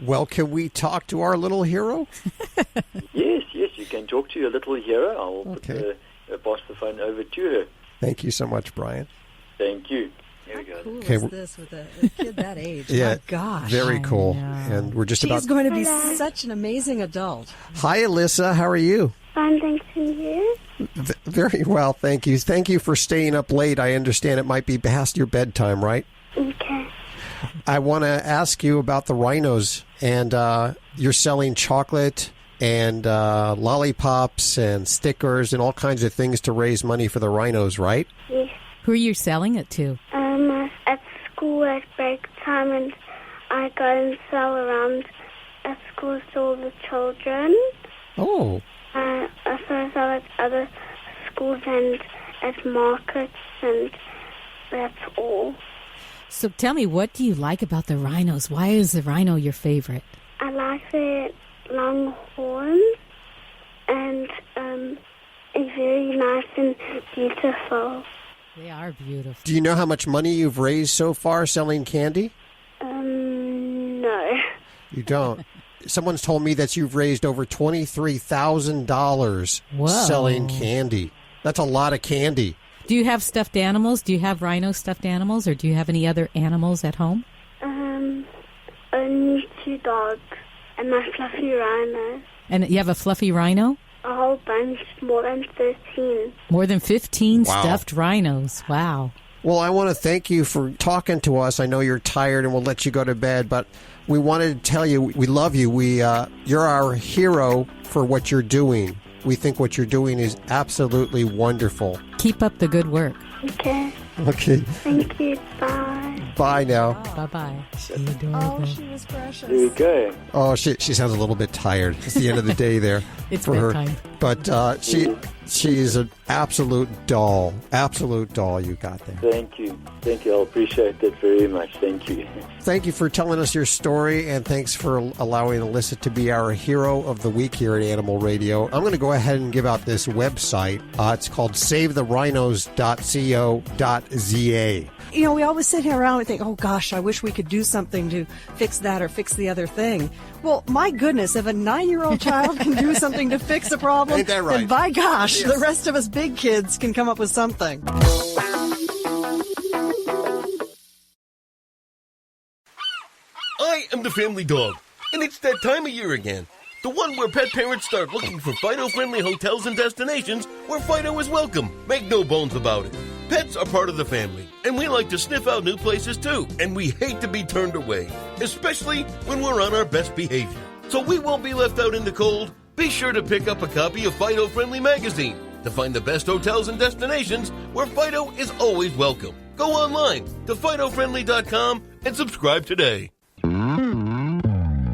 Well, can we talk to our little hero? Yes, you can talk to your little hero. I'll pass the phone over to her. Thank you so much, Brian. Thank you. Here we go. Cool is this with a kid that age? Yeah, my gosh. Very cool. And we're just She's going to be such an amazing adult. Hi, Alyssa. How are you? Fine, thanks, and you? Very well, thank you. Thank you for staying up late. I understand it might be past your bedtime, right? Okay. I want to ask you about the rhinos, and you're selling chocolate and lollipops and stickers and all kinds of things to raise money for the rhinos, right? Yes. Who are you selling it to? At school at break time, and I go and sell around at school to all the children. Oh. So I sell at other schools and at markets, and that's all. So tell me, what do you like about the rhinos? Why is the rhino your favorite? I like their long horns, and it's very nice and beautiful. They are beautiful. Do you know how much money you've raised so far selling candy? No. You don't? Someone's told me that you've raised over $23,000 selling candy. That's a lot of candy. Do you have stuffed animals? Do you have rhino stuffed animals, or do you have any other animals at home? Only 2 dogs and my fluffy rhino. And you have a fluffy rhino? A whole bunch, more than 13. More than 15 Wow. stuffed rhinos. Wow. Well, I want to thank you for talking to us. I know you're tired, and we'll let you go to bed, but we wanted to tell you we love you. You're our hero for what you're doing. We think what you're doing is absolutely wonderful. Keep up the good work. Okay. Okay. Thank you. Bye. Bye now. Bye-bye. Oh, she was precious. There you go. Oh, she sounds a little bit tired. It's the end of the day there It's for bedtime. her. But she is an absolute doll. Absolute doll you got there. Thank you. I appreciate that very much. Thank you. Thank you for telling us your story, and thanks for allowing Alyssa to be our hero of the week here at Animal Radio. I'm going to go ahead and give out this website. It's called savetherhinos.co.za. we always sit here around and think, oh gosh, I wish we could do something to fix that or fix the other thing. Well, my goodness, if a 9-year-old child can do something to fix a problem, Ain't that right? then by gosh, Yes. the rest of us big kids can come up with something. I am the family dog, and it's that time of year again. The one where pet parents start looking for Fido-friendly hotels and destinations where Fido is welcome. Make no bones about it. Pets are part of the family, and we like to sniff out new places too, and we hate to be turned away, especially when we're on our best behavior. So we won't be left out in the cold. Be sure to pick up a copy of Fido Friendly magazine to find the best hotels and destinations where Fido is always welcome. Go online to FidoFriendly.com and subscribe today.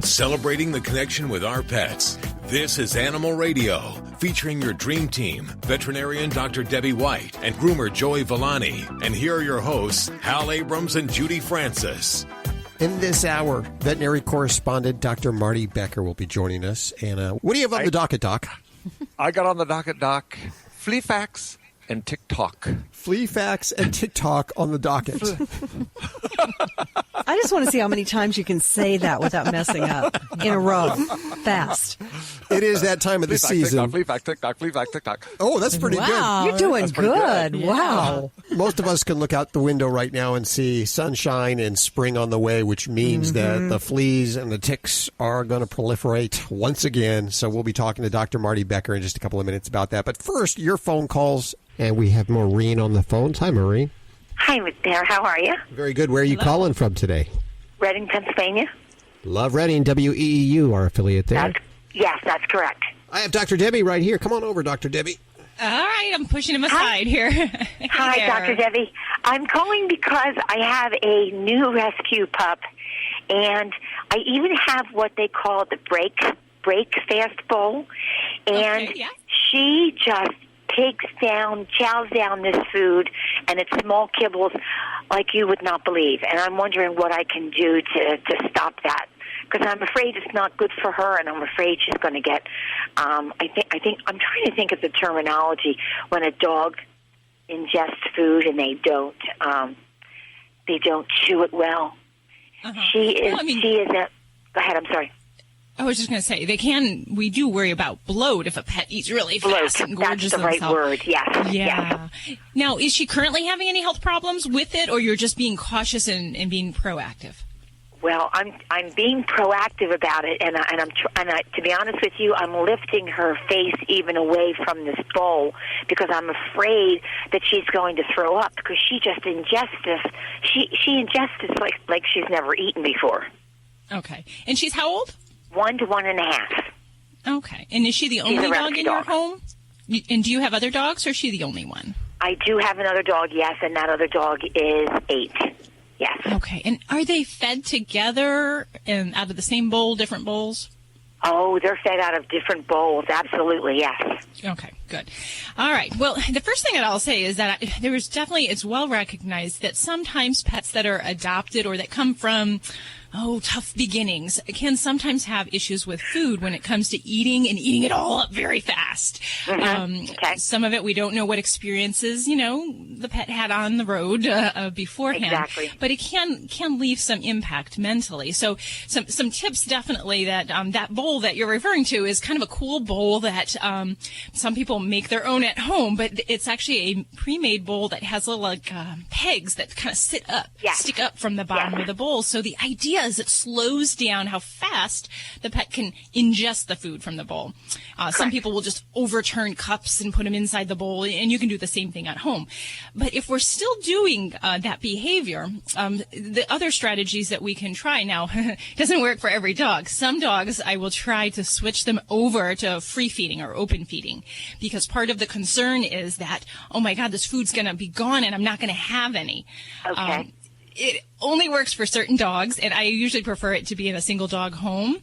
Celebrating the connection with our pets. This is Animal Radio, featuring your dream team, veterinarian Dr. Debbie White and groomer Joey Villani. And here are your hosts, Hal Abrams and Judy Francis. In this hour, veterinary correspondent Dr. Marty Becker will be joining us. And what do you have on the docket, Doc? I got on the docket, Doc, flea facts and TikTok. Flea facts and TikTok on the docket. I just want to see how many times you can say that without messing up in a row, fast. It is that time of the season. Flea fact, TikTok, flea fact, TikTok. Oh, that's pretty Wow, good. you're doing good. Yeah. Wow. Most of us can look out the window right now and see sunshine and spring on the way, which means that the fleas and the ticks are going to proliferate once again. So we'll be talking to Dr. Marty Becker in just a couple of minutes about that. But first, your phone calls, and we have Maureen on the phones. Hi, Maureen. Hi there. How are you? Very good. Where are you calling from today? Reading, Pennsylvania. Love Reading, WEEU, our affiliate there. Yes, that's correct. I have Dr. Debbie right here. Come on over, Dr. Debbie. All right, I'm pushing him aside here. Hi, there. Dr. Debbie. I'm calling because I have a new rescue pup, and I even have what they call the break fast bowl, and she just chows down this food, and it's small kibbles like you would not believe. And I'm wondering what I can do to stop that, because I'm afraid it's not good for her, and I'm afraid she's going to get. I think I'm trying to think of the terminology when a dog ingests food and they don't chew it well. She is. Go ahead. I'm sorry. I was just going to say, we do worry about bloat if a pet eats really fast and gorges That's the right word, yes. Yeah. Now, is she currently having any health problems with it, or you're just being cautious and being proactive? Well, I'm being proactive about it, and to be honest with you, I'm lifting her face even away from this bowl because I'm afraid that she's going to throw up, because she just ingests this. She ingests this like she's never eaten before. Okay. And she's how old? 1 to 1.5. Okay. And is she the only dog in your home? And do you have other dogs, or is she the only one? I do have another dog, yes, and that other dog is 8. Yes. Okay. And are they fed together and out of the same bowl, different bowls? Oh, they're fed out of different bowls. Absolutely, yes. Okay, good. All right. Well, the first thing that I'll say is that it's well recognized that sometimes pets that are adopted or that come from tough beginnings can sometimes have issues with food when it comes to eating it all up very fast. Some of it we don't know what experiences, the pet had on the road beforehand. Exactly. But it can leave some impact mentally. So some tips definitely that that bowl that you're referring to is kind of a cool bowl that some people make their own at home, but it's actually a pre-made bowl that has little pegs that kind of stick up from the bottom of the bowl. So the idea is it slows down how fast the pet can ingest the food from the bowl. Some people will just overturn cups and put them inside the bowl, and you can do the same thing at home. But if we're still doing that behavior, the other strategies that we can try now doesn't work for every dog. Some dogs, I will try to switch them over to free feeding or open feeding, because part of the concern is that, oh my God, this food's going to be gone and I'm not going to have any. Okay. It only works for certain dogs, and I usually prefer it to be in a single dog home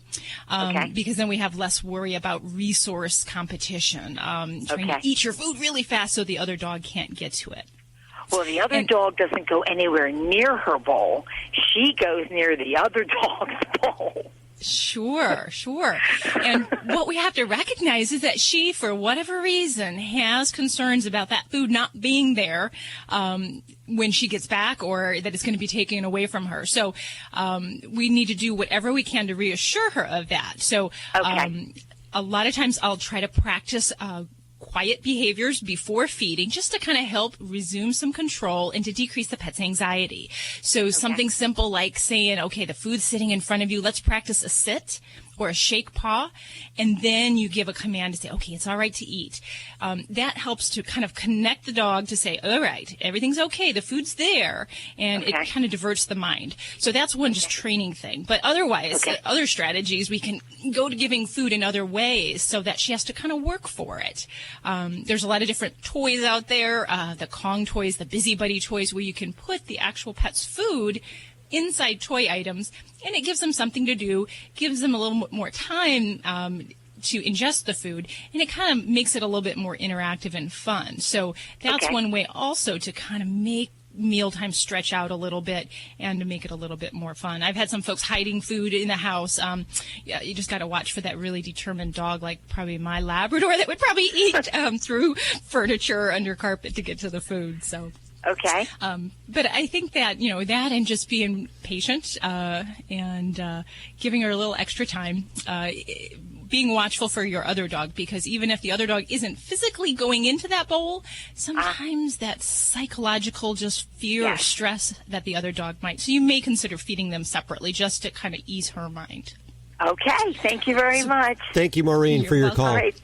because then we have less worry about resource competition. Trying to eat your food really fast so the other dog can't get to it. Well, the other dog doesn't go anywhere near her bowl. She goes near the other dog's bowl. Sure. And what we have to recognize is that she, for whatever reason, has concerns about that food not being there when she gets back, or that it's going to be taken away from her. So we need to do whatever we can to reassure her of that. So a lot of times I'll try to practice quiet behaviors before feeding, just to kind of help resume some control and to decrease the pet's anxiety. So something simple like saying, okay, the food's sitting in front of you, let's practice a sit or a shake paw, and then you give a command to say, okay, it's all right to eat. That helps to kind of connect the dog to say, all right, everything's okay, the food's there, and it kind of diverts the mind. So that's one just training thing. But otherwise, other strategies, we can go to giving food in other ways so that she has to kind of work for it. There's a lot of different toys out there, the Kong toys, the Busybody toys, where you can put the actual pet's food inside toy items, and it gives them something to do, gives them a little more time to ingest the food, and it kind of makes it a little bit more interactive and fun. So that's one way also to kind of make mealtime stretch out a little bit and to make it a little bit more fun. I've had some folks hiding food in the house. You just got to watch for that really determined dog, like probably my Labrador, that would probably eat through furniture or under carpet to get to the food. So. But I think that, that and just being patient and giving her a little extra time, being watchful for your other dog, because even if the other dog isn't physically going into that bowl, sometimes that psychological just fear or stress that the other dog might. So you may consider feeding them separately just to kind of ease her mind. Okay. Thank you very much. Thank you, Maureen, for your call. Right.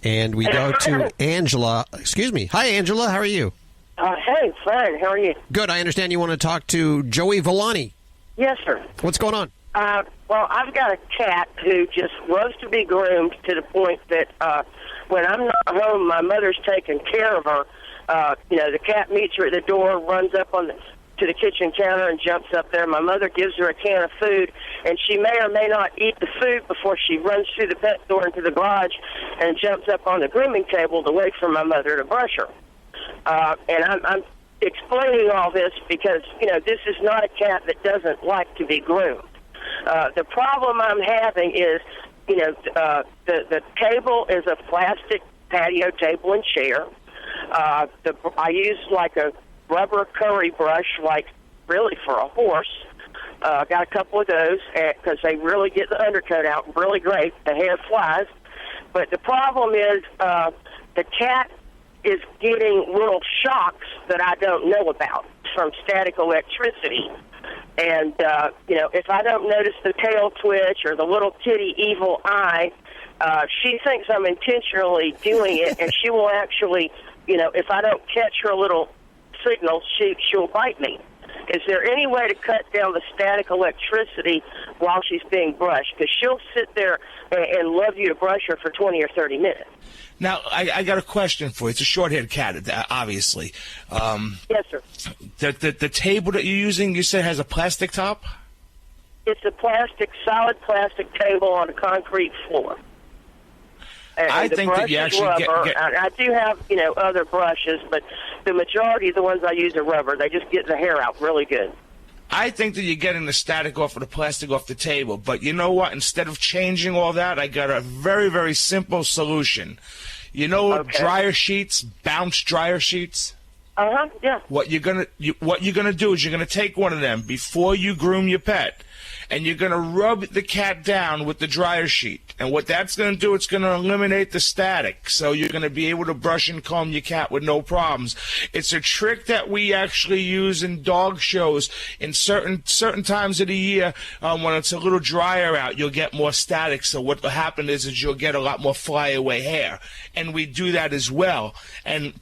And we go to Angela. Excuse me. Hi, Angela. How are you? Hey, fine. How are you? Good. I understand you want to talk to Joey Villani. Yes, sir. What's going on? Well, I've got a cat who just loves to be groomed to the point that when I'm not home, my mother's taking care of her. The cat meets her at the door, runs up to the kitchen counter and jumps up there. My mother gives her a can of food, and she may or may not eat the food before she runs through the pet door into the garage and jumps up on the grooming table to wait for my mother to brush her. And I'm explaining all this because, this is not a cat that doesn't like to be groomed. The problem I'm having is, the table is a plastic patio table and chair. I use like a rubber curry brush, like really for a horse. Got a couple of those because they really get the undercoat out really great. The hair flies. But the problem is the cat is getting little shocks that I don't know about from static electricity. And, if I don't notice the tail twitch or the little kitty evil eye, she thinks I'm intentionally doing it, and she will actually, if I don't catch her little signals, she'll bite me. Is there any way to cut down the static electricity while she's being brushed? Because she'll sit there and love you to brush her for 20 or 30 minutes. Now, I got a question for you. It's a short-haired cat, obviously. Yes, sir. The table that you're using, you said has a plastic top? It's a solid plastic table on a concrete floor. And I think that you actually get... I do have, other brushes, but the majority of the ones I use are rubber. They just get the hair out really good. I think that you're getting the static off of the plastic off the table. But you know what? Instead of changing all that, I got a very, very simple solution. Dryer sheets, bounce dryer sheets? Yeah. What you're gonna do is you're gonna take one of them before you groom your pet, and you're gonna rub the cat down with the dryer sheet. And what that's gonna do, it's gonna eliminate the static, so you're gonna be able to brush and comb your cat with no problems. It's a trick that we actually use in dog shows in certain times of the year when it's a little drier out. You'll get more static. So what will happen is you'll get a lot more flyaway hair, and we do that as well. And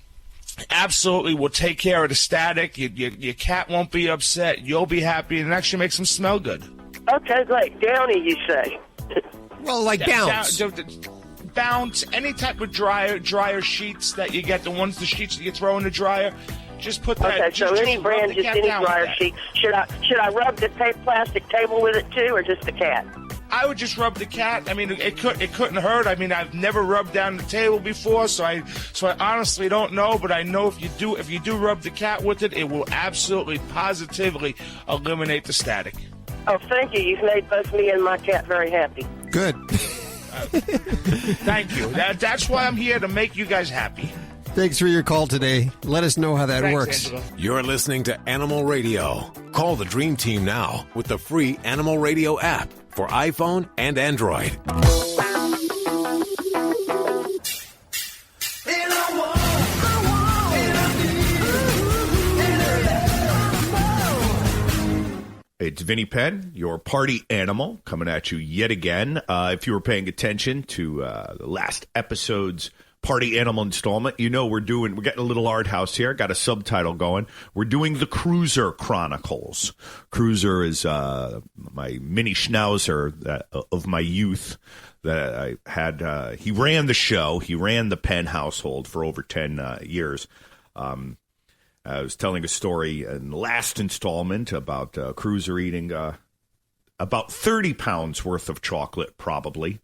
absolutely, we'll take care of the static. Your cat won't be upset. You'll be happy, and it actually makes them smell good. Okay, great. Downy, you say? Well, like bounce. Bounce, any type of dryer sheets that you get, the sheets that you throw in the dryer, just put that. Okay, so any brand, just any dryer sheet. Should I rub the plastic table with it too, or just the cat? I would just rub the cat. I mean, it couldn't hurt. I mean, I've never rubbed down the table before, so I honestly don't know. But I know if you do rub the cat with it, it will absolutely, positively eliminate the static. Oh, thank you. You've made both me and my cat very happy. Good. Thank you. That's why I'm here, to make you guys happy. Thanks for your call today. Let us know how that Thanks, works. Angela. You're listening to Animal Radio. Call the Dream Team now with the free Animal Radio app for iPhone and Android. It's Vinnie Penn, your party animal, coming at you yet again. If you were paying attention to the last episode's party animal installment, you know we're getting a little art house here. Got a subtitle going. We're doing the Cruiser Chronicles. Cruiser is my mini schnauzer of my youth that I had. He ran the show. He ran the Penn household for over 10 years. I was telling a story in the last installment about Cruiser eating about 30 pounds worth of chocolate, probably,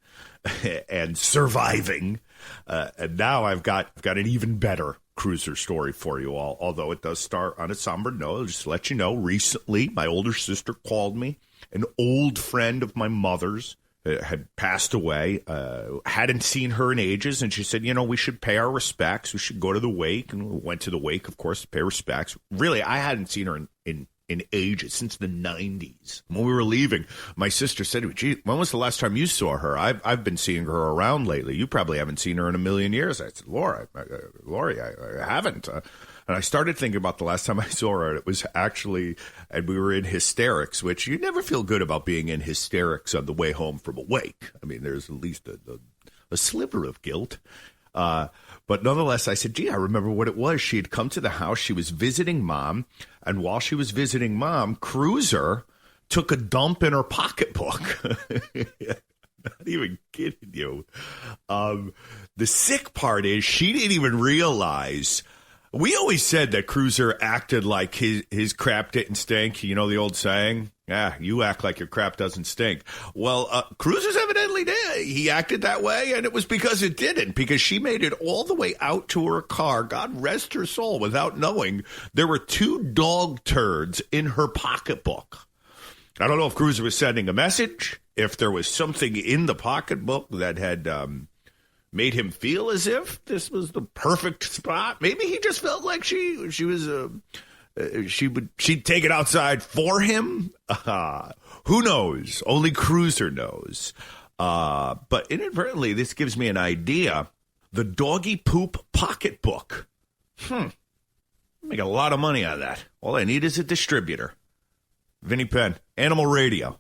and surviving. And now I've got an even better Cruiser story for you all, although it does start on a somber note. I'll just let you know, recently, my older sister called me. An old friend of my mother's had passed away, hadn't seen her in ages, and she said, we should pay our respects. We should go to the wake. And we went to the wake, of course, to pay respects. Really, I hadn't seen her in ages, since the 90s. When we were leaving, my sister said to me, "Gee, when was the last time you saw her? I've been seeing her around lately. You probably haven't seen her in a million years." I said, Lori, I haven't. And I started thinking about the last time I saw her. It was actually, and we were in hysterics, which you never feel good about being in hysterics on the way home from a wake. I mean, there's at least a sliver of guilt. But nonetheless, I said, gee, I remember what it was. She had come to the house. She was visiting Mom. And while she was visiting Mom, Cruiser took a dump in her pocketbook. Not even kidding you. The sick part is she didn't even realize. We always said that Cruiser acted like his crap didn't stink. You know the old saying? Yeah, you act like your crap doesn't stink. Well, Cruiser's evidently did. He acted that way, and it was because it didn't, because she made it all the way out to her car, God rest her soul, without knowing there were 2 dog turds in her pocketbook. I don't know if Cruiser was sending a message, if there was something in the pocketbook that had made him feel as if this was the perfect spot. Maybe he just felt like she'd take it outside for him. Who knows? Only Cruiser knows. But inadvertently, this gives me an idea. The doggy poop pocketbook. Make a lot of money on that. All I need is a distributor. Vinnie Penn, Animal Radio.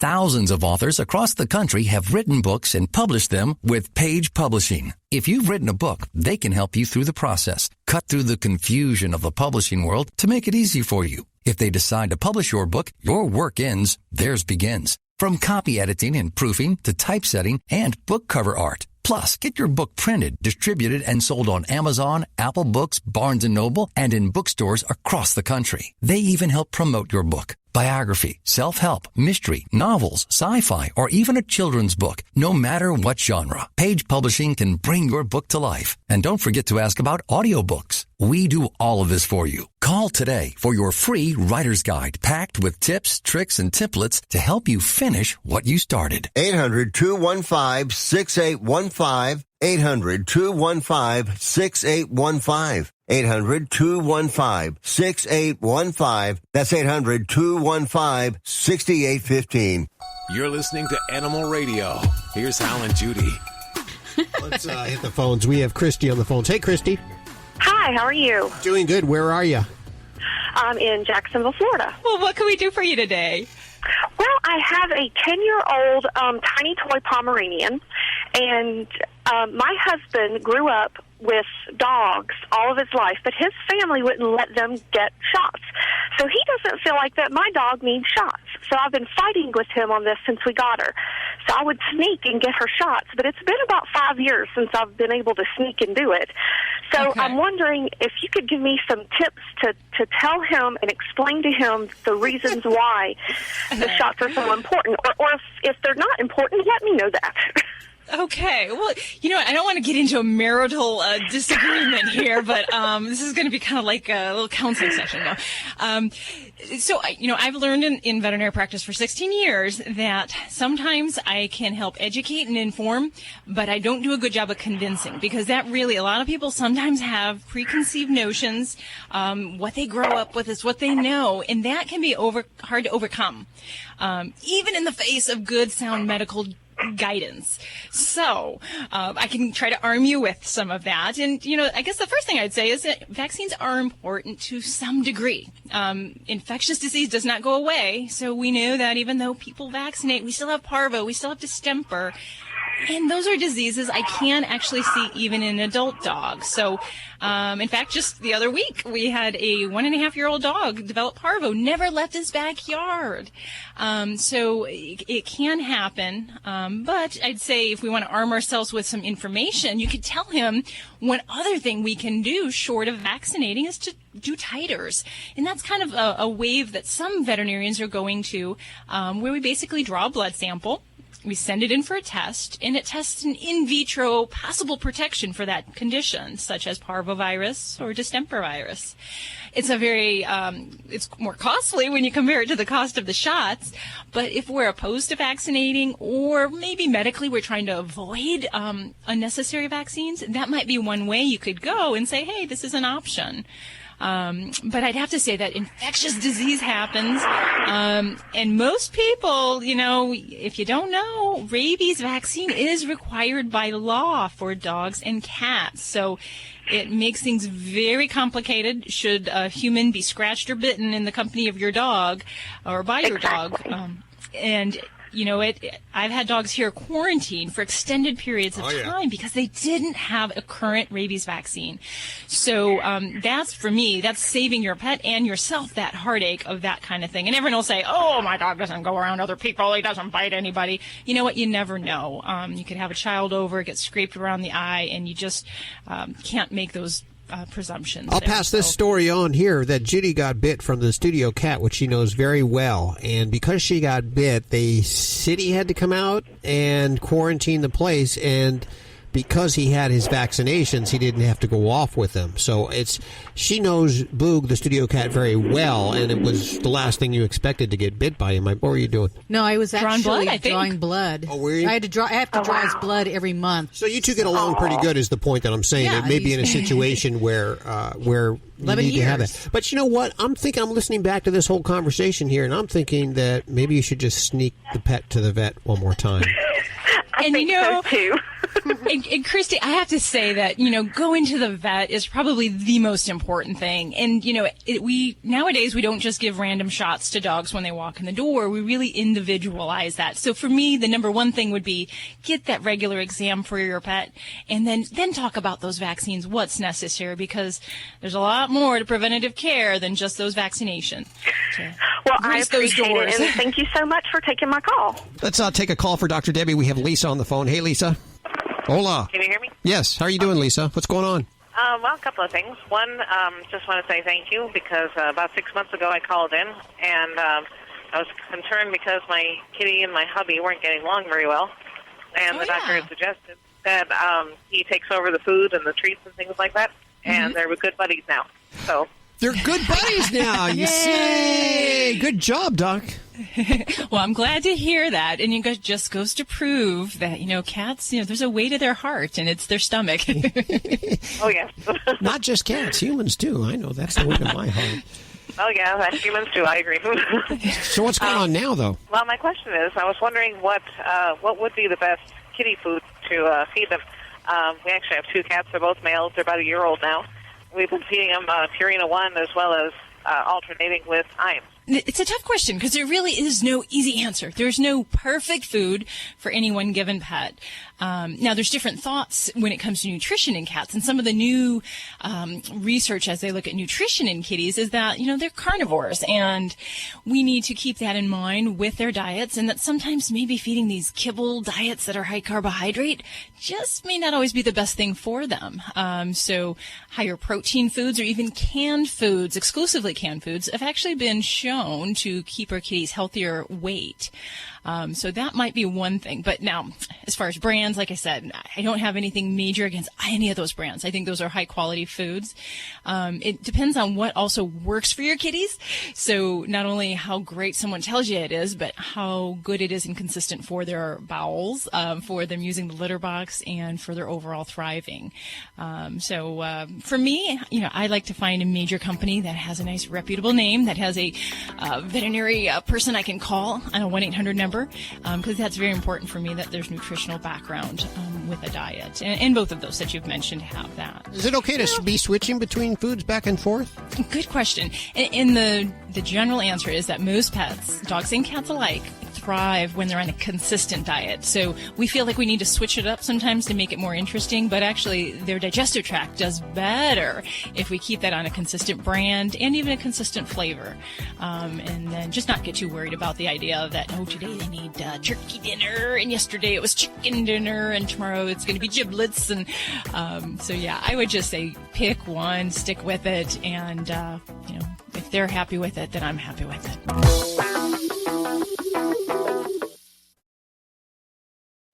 Thousands of authors across the country have written books and published them with Page Publishing. If you've written a book, they can help you through the process. Cut through the confusion of the publishing world to make it easy for you. If they decide to publish your book, your work ends, theirs begins. From copy editing and proofing to typesetting and book cover art. Plus, get your book printed, distributed, and sold on Amazon, Apple Books, Barnes & Noble, and in bookstores across the country. They even help promote your book. Biography, self-help, mystery, novels, sci-fi, or even a children's book. No matter what genre, Page Publishing can bring your book to life. And don't forget to ask about audiobooks. We do all of this for you. Call today for your free writer's guide packed with tips, tricks, and templates to help you finish what you started. 800-215-6815. 800-215-6815. 800-215-6815. That's 800-215-6815. You're listening to Animal Radio. Here's Hal and Judy. Let's hit the phones. We have Christy on the phones. Hey, Christy. Hi, how are you? Doing good. Where are you? I'm in Jacksonville, Florida. Well, what can we do for you today? Well, I have a 10-year-old tiny toy Pomeranian, and my husband grew up with dogs all of his life, but his family wouldn't let them get shots. So he doesn't feel like that my dog needs shots. So I've been fighting with him on this since we got her. So I would sneak and get her shots, but it's been about 5 years since I've been able to sneak and do it. So I'm wondering if you could give me some tips to tell him and explain to him the reasons why the shots are so important, or if they're not important, let me know that. Okay. Well, you know what? I don't want to get into a marital disagreement here, but this is going to be kind of like a little counseling session now. So, I've learned in veterinary practice for 16 years that sometimes I can help educate and inform, but I don't do a good job of convincing, because that really, a lot of people sometimes have preconceived notions. What they grow up with is what they know, and that can be hard to overcome, even in the face of good, sound medical guidance. So I can try to arm you with some of that. And, I guess the first thing I'd say is that vaccines are important to some degree. Infectious disease does not go away. So we know that even though people vaccinate, we still have parvo, we still have distemper. And those are diseases I can actually see even in adult dogs. So, in fact, just the other week, we had a 1.5-year-old dog develop parvo, never left his backyard. So it can happen. But I'd say if we want to arm ourselves with some information, you could tell him one other thing we can do short of vaccinating is to do titers. And that's kind of a wave that some veterinarians are going to, where we basically draw a blood sample. We send it in for a test, and it tests an in vitro possible protection for that condition, such as parvovirus or distemper virus. It's it's more costly when you compare it to the cost of the shots, but if we're opposed to vaccinating, or maybe medically we're trying to avoid unnecessary vaccines, that might be one way you could go and say, hey, this is an option. But I'd have to say that infectious disease happens, and most people, if you don't know, rabies vaccine is required by law for dogs and cats. So it makes things very complicated should a human be scratched or bitten in the company of your dog or by your dog. I've had dogs here quarantined for extended periods of time because they didn't have a current rabies vaccine. So that's, for me, that's saving your pet and yourself that heartache of that kind of thing. And everyone will say, oh, my dog doesn't go around other people. He doesn't bite anybody. You know what? You never know. You could have a child over, get scraped around the eye, and you just can't make those presumptions. I'll pass this story on here that Judy got bit from the studio cat, which she knows very well. And because she got bit, the city had to come out and quarantine the place. And because he had his vaccinations, he didn't have to go off with them. So she knows Boog, the studio cat, very well. And it was the last thing you expected to get bit by him. What were you doing? No, I was actually drawing blood. Oh, were you? I have to draw his blood every month. So you two get along pretty good is the point that I'm saying. Yeah, it may be in a situation where you need to have that. But you know what? I'm listening back to this whole conversation here, and I'm thinking that maybe you should just sneak the pet to the vet one more time. I think so too. and Christy, I have to say that, going to the vet is probably the most important thing. And, nowadays we don't just give random shots to dogs when they walk in the door. We really individualize that. So for me, the number one thing would be get that regular exam for your pet, and then talk about those vaccines, what's necessary, because there's a lot more to preventative care than just those vaccinations. Well, I appreciate it, and thank you so much for taking my call. Let's take a call for Dr. Debbie. We have Lisa on the phone. Hey, Lisa. Hola. Can you hear me? Yes. How are you doing, Lisa? What's going on? Well, a couple of things. One, just want to say thank you because about 6 months ago I called in, and I was concerned because my kitty and my hubby weren't getting along very well, and the doctor had suggested that he takes over the food and the treats and things like that, and they're good buddies now. So they're good buddies now. You say, good job, Doc. Well, I'm glad to hear that. And it just goes to prove that, cats, there's a way to their heart, and it's their stomach. Oh, yes. Not just cats, humans, too. I know that's the way to my heart. Oh, yeah, that's humans, too. I agree. So what's going on now, though? Well, my question is, I was wondering what would be the best kitty food to feed them. We actually have 2 cats. They're both males. They're about a year old now. We've been feeding them Purina 1 as well as alternating with Iams. It's a tough question because there really is no easy answer. There's no perfect food for any one given pet. Now, there's different thoughts when it comes to nutrition in cats. And some of the new research as they look at nutrition in kitties is that, they're carnivores. And we need to keep that in mind with their diets, and that sometimes maybe feeding these kibble diets that are high carbohydrate just may not always be the best thing for them. So higher protein foods or even canned foods, exclusively canned foods, have actually been shown to keep our kitties healthier weight. So that might be one thing. But now, as far as brands, like I said, I don't have anything major against any of those brands. I think those are high-quality foods. It depends on what also works for your kitties. So not only how great someone tells you it is, but how good it is and consistent for their bowels, for them using the litter box, and for their overall thriving. So for me, I like to find a major company that has a nice reputable name, that has a veterinary person I can call on a 1-800 number, because that's very important for me, that there's nutritional background with a diet. And both of those that you've mentioned have that. Is it okay to be switching between foods back and forth? Good question. And the general answer is that most pets, dogs and cats alike, thrive when they're on a consistent diet. So we feel like we need to switch it up sometimes to make it more interesting, but actually their digestive tract does better if we keep that on a consistent brand and even a consistent flavor. And then just not get too worried about the idea that, today they need turkey dinner, and yesterday it was chicken dinner, and tomorrow it's going to be giblets. And so yeah, I would just say pick one, stick with it, and if they're happy with it, then I'm happy with it.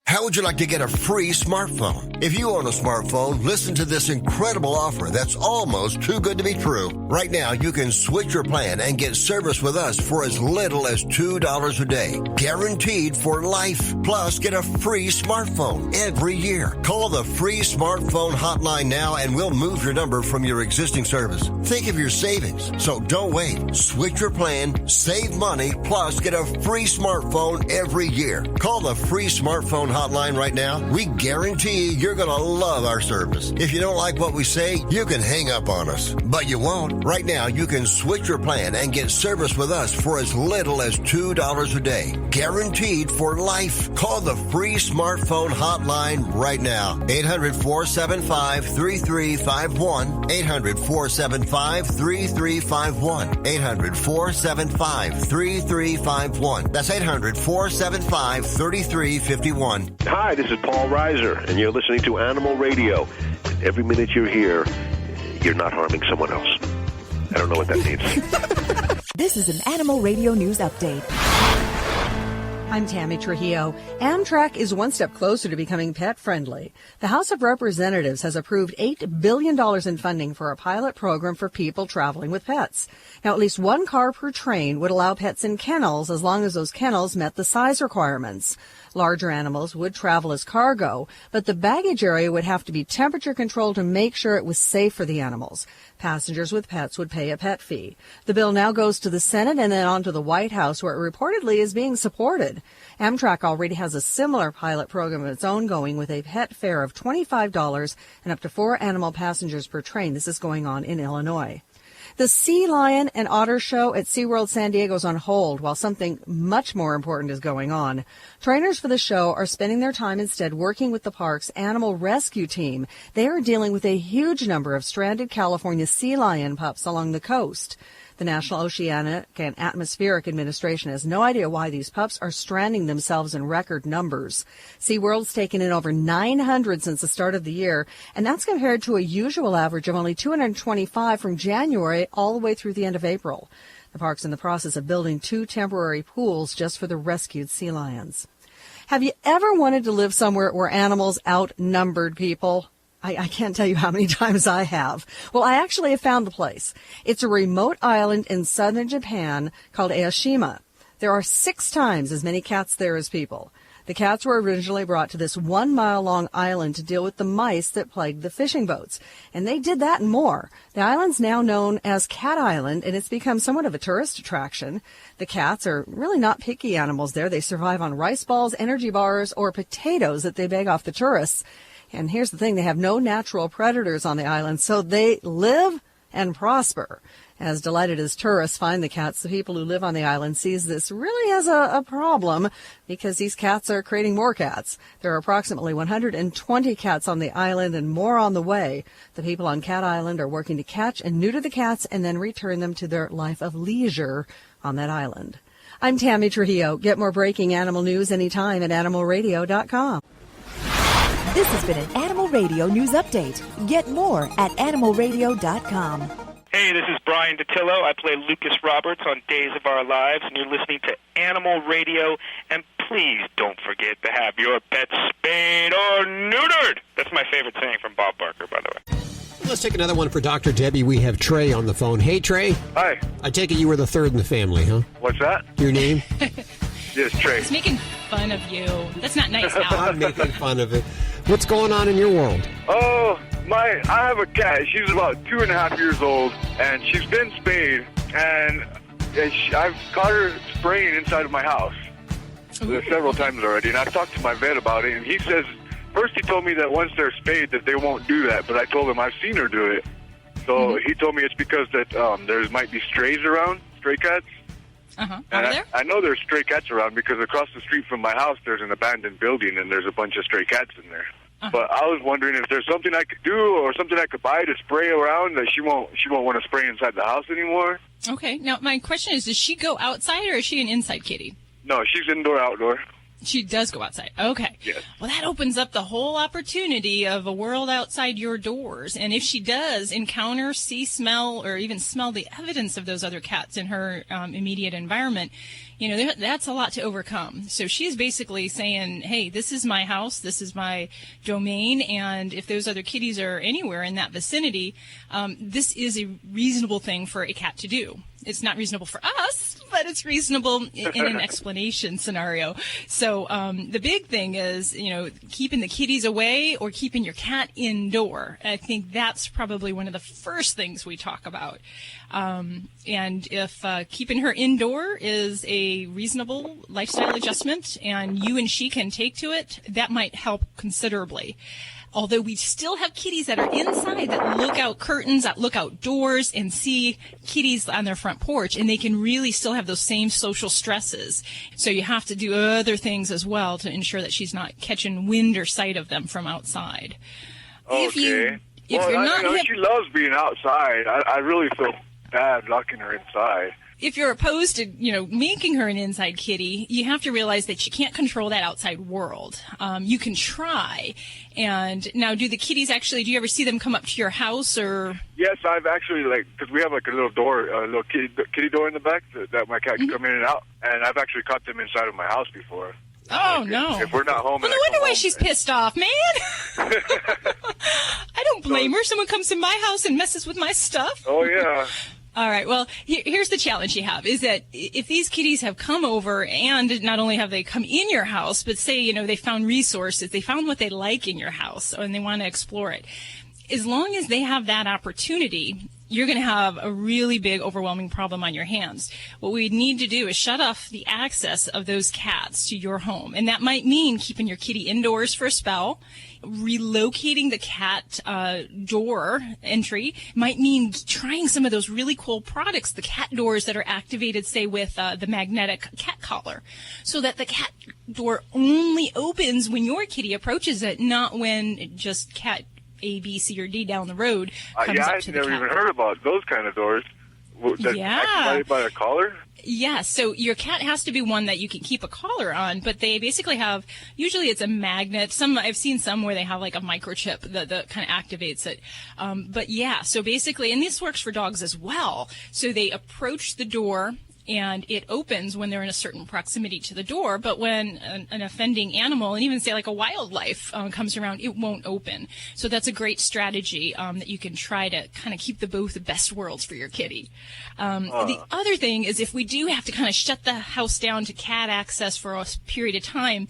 How would you like to get a free smartphone? If you own a smartphone, listen to this incredible offer that's almost too good to be true. Right now, you can switch your plan and get service with us for as little as $2 a day. Guaranteed for life. Plus, get a free smartphone every year. Call the free smartphone hotline now and we'll move your number from your existing service. Think of your savings. So don't wait. Switch your plan, save money, plus get a free smartphone every year. Call the free smartphone hotline right now. We guarantee you're going to love our service. If you don't like what we say, you can hang up on us. But you won't. Right now, you can switch your plan and get service with us for as little as $2 a day. Guaranteed for life. Call the free smartphone hotline right now. 800-475-3351. 800-475-3351. 800-475-3351. That's 800-475-3351. Hi, this is Paul Reiser, and you're listening to Animal Radio. Every minute you're here, you're not harming someone else. I don't know what that means. This is an Animal Radio News Update. I'm Tammy Trujillo. Amtrak is one step closer to becoming pet-friendly. The House of Representatives has approved $8 billion in funding for a pilot program for people traveling with pets. Now, at least one car per train would allow pets in kennels as long as those kennels met the size requirements. Larger animals would travel as cargo, but the baggage area would have to be temperature controlled to make sure it was safe for the animals. Passengers with pets would pay a pet fee. The bill now goes to the Senate and then on to the White House, where it reportedly is being supported. Amtrak already has a similar pilot program of its own going with a pet fare of $25 and up to 4 animal passengers per train. This is going on in Illinois. The Sea Lion and Otter Show at SeaWorld San Diego is on hold while something much more important is going on. Trainers for the show are spending their time instead working with the park's animal rescue team. They are dealing with a huge number of stranded California sea lion pups along the coast. The National Oceanic and Atmospheric Administration has no idea why these pups are stranding themselves in record numbers. SeaWorld's taken in over 900 since the start of the year, and that's compared to a usual average of only 225 from January all the way through the end of April. The park's in the process of building 2 temporary pools just for the rescued sea lions. Have you ever wanted to live somewhere where animals outnumbered people? I can't tell you how many times I have. Well, I actually have found the place. It's a remote island in southern Japan called Aoshima. There are 6 times as many cats there as people. The cats were originally brought to this 1-mile-long island to deal with the mice that plagued the fishing boats. And they did that and more. The island's now known as Cat Island, and it's become somewhat of a tourist attraction. The cats are really not picky animals there. They survive on rice balls, energy bars, or potatoes that they beg off the tourists. And here's the thing, they have no natural predators on the island, so they live and prosper. As delighted as tourists find the cats, the people who live on the island sees this really as a problem because these cats are creating more cats. There are approximately 120 cats on the island and more on the way. The people on Cat Island are working to catch and neuter the cats and then return them to their life of leisure on that island. I'm Tammy Trujillo. Get more breaking animal news anytime at animalradio.com. This has been an Animal Radio News Update. Get more at animalradio.com. Hey, this is Brian DeTillo. I play Lucas Roberts on Days of Our Lives, and you're listening to Animal Radio. And please don't forget to have your pet spayed or neutered. That's my favorite saying from Bob Barker, by the way. Let's take another one for Dr. Debbie. We have Trey on the phone. Hey, Trey. Hi. I take it you were the third in the family, huh? What's that? Your name? Yes, Trey. He's making fun of you. That's not nice, Hal. I'm making fun of it. What's going on in your world? Oh, I have a cat. She's about 2.5 years old, and she's been spayed, and I've caught her spraying inside of my house several times already, and I've talked to my vet about it, and he says, first he told me that once they're spayed that they won't do that, but I told him I've seen her do it. So he told me it's because that there might be strays around, stray cats. Uh-huh. And I know there's stray cats around because across the street from my house there's an abandoned building and there's a bunch of stray cats in there. But I was wondering if there's something I could do or something I could buy to spray around that she won't want to spray inside the house anymore. Okay. Now, my question is, does she go outside or is she an inside kitty? No, she's indoor, outdoor. She does go outside. Okay. Yes. Well, that opens up the whole opportunity of a world outside your doors. And if she does encounter, see, smell, or even smell the evidence of those other cats in her immediate environment, you know, that's a lot to overcome. So she's basically saying, hey, this is my house, this is my domain, and if those other kitties are anywhere in that vicinity, this is a reasonable thing for a cat to do. It's not reasonable for us, but it's reasonable in an explanation scenario. So the big thing is, you know, keeping the kitties away or keeping your cat indoor. I think that's probably one of the first things we talk about. And if keeping her indoor is a reasonable lifestyle adjustment and you and she can take to it, that might help considerably. Although we still have kitties that are inside that look out curtains, that look outdoors and see kitties on their front porch, and they can really still have those same social stresses. So you have to do other things as well to ensure that she's not catching wind or sight of them from outside. Okay. If you're not she loves being outside. I really feel bad locking her inside. If you're opposed to, you know, making her an inside kitty, you have to realize that you can't control that outside world. You can try. And now, do the kitties do you ever see them come up to your house or? Yes, I've actually, because we have a little door, a little kitty door in the back that my cat can come in and out. And I've actually caught them inside of my house before. Oh, no. If we're not home. Well, no wonder why she's pissed off, man. I don't blame her. Someone comes in my house and messes with my stuff. Oh, yeah. All right. Well, here's the challenge you have is that if these kitties have come over and not only have they come in your house, but say, you know, they found resources, they found what they like in your house and they want to explore it. As long as they have that opportunity, you're going to have a really big, overwhelming problem on your hands. What we need to do is shut off the access of those cats to your home. And that might mean keeping your kitty indoors for a spell. Relocating the cat door entry might mean trying some of those really cool products, the cat doors that are activated, say, with the magnetic cat collar, so that the cat door only opens when your kitty approaches it, not when just cat A, B, C, or D down the road comes up to the cat. I've never even heard about those kind of doors. Activated by a collar? Yes. So your cat has to be one that you can keep a collar on, but they basically have, usually it's a magnet. I've seen some where they have like a microchip that kind of activates it. But yeah, so basically, and this works for dogs as well. So they approach the door and it opens when they're in a certain proximity to the door. But when an offending animal, and even say like a wildlife, comes around, it won't open. So that's a great strategy that you can try to kind of keep both the best worlds for your kitty. The other thing is if we do have to kind of shut the house down to cat access for a period of time,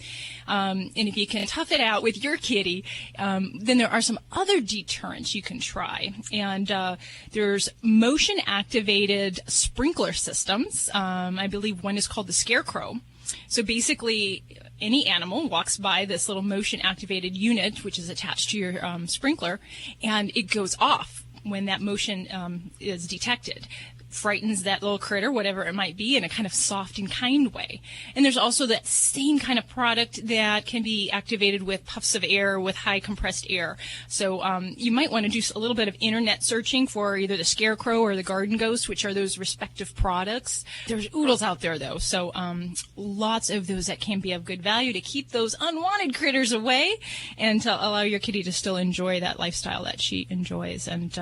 and if you can tough it out with your kitty, then there are some other deterrents you can try. And there's motion-activated sprinkler systems. I believe one is called the Scarecrow. So basically, any animal walks by this little motion-activated unit, which is attached to your sprinkler, and it goes off when that motion is detected. Frightens that little critter, whatever it might be, in a kind of soft and kind way. And there's also that same kind of product that can be activated with puffs of air, with high compressed air. So you might want to do a little bit of internet searching for either the Scarecrow or the Garden Ghost, which are those respective products. There's oodles out there, though, so lots of those that can be of good value to keep those unwanted critters away and to allow your kitty to still enjoy that lifestyle that she enjoys. And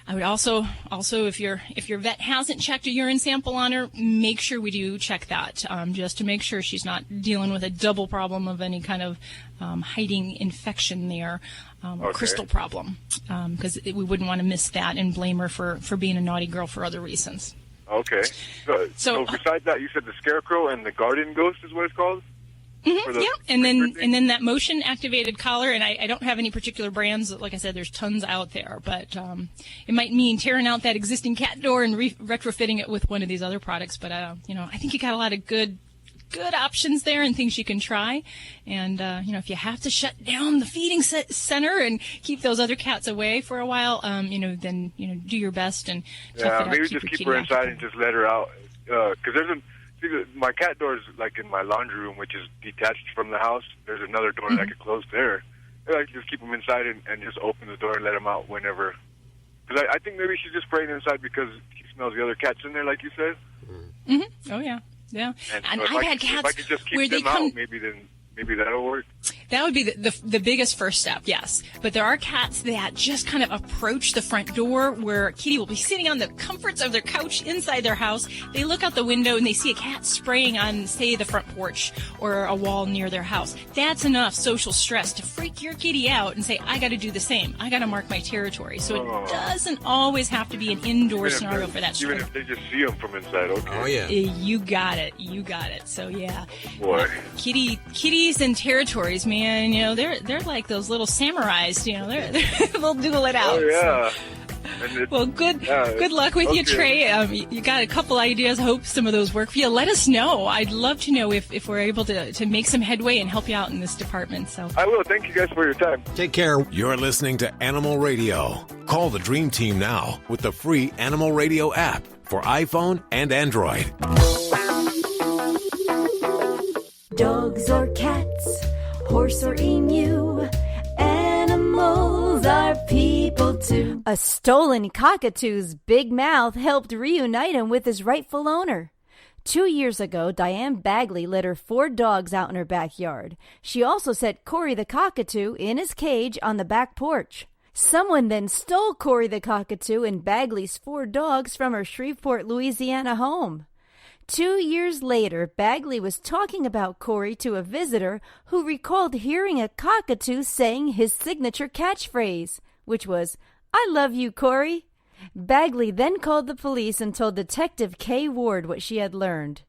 I would also if your vet hasn't checked a urine sample on her, make sure we do check that, just to make sure she's not dealing with a double problem of any kind of hiding infection there, or crystal problem, because we wouldn't want to miss that and blame her for being a naughty girl for other reasons. Okay. So besides that, you said the scarecrow and the garden ghost is what it's called? Mm-hmm, yeah, and then that motion activated collar, and I don't have any particular brands. Like I said, there's tons out there, but it might mean tearing out that existing cat door and retrofitting it with one of these other products. But I think you got a lot of good options there and things you can try. And if you have to shut down the feeding center and keep those other cats away for a while, then do your best and tough it out, maybe just keep her inside and just let her out, because my cat door is like in my laundry room, which is detached from the house. There's another door that I could close there. I could just keep them inside and just open the door and let them out whenever. Because I think maybe she's just praying inside because she smells the other cats in there, like you said. Mm-hmm. Oh, yeah. Yeah. And I've had cats if I could just keep where them they come... out, maybe that'll work. That would be the biggest first step, yes. But there are cats that just kind of approach the front door where Kitty will be sitting on the comforts of their couch inside their house. They look out the window and they see a cat spraying on, say, the front porch or a wall near their house. That's enough social stress to freak your kitty out and say, I got to do the same. I got to mark my territory. So it doesn't always have to be an indoor scenario for that. Even if they just see them from inside, okay. Oh, yeah. You got it. So, yeah. Boy. Kitties and territories, man, they're like those little samurais, they'll duel it out. Oh, yeah. Well, good luck with you, Trey. You got a couple ideas. I hope some of those work for you. Let us know. I'd love to know if we're able to make some headway and help you out in this department. So I will. Thank you guys for your time. Take care. You're listening to Animal Radio. Call the Dream Team now with the free Animal Radio app for iPhone and Android. Dogs or cats, horse or emu, animals are people too. A stolen cockatoo's big mouth helped reunite him with his rightful owner. 2 years ago, Diane Bagley let her 4 dogs out in her backyard. She also set Corey the cockatoo in his cage on the back porch. Someone then stole Corey the cockatoo and Bagley's 4 dogs from her Shreveport, Louisiana home. 2 years later, Bagley was talking about Corey to a visitor who recalled hearing a cockatoo saying his signature catchphrase, which was, "I love you, Corey." Bagley then called the police and told Detective Kay Ward what she had learned.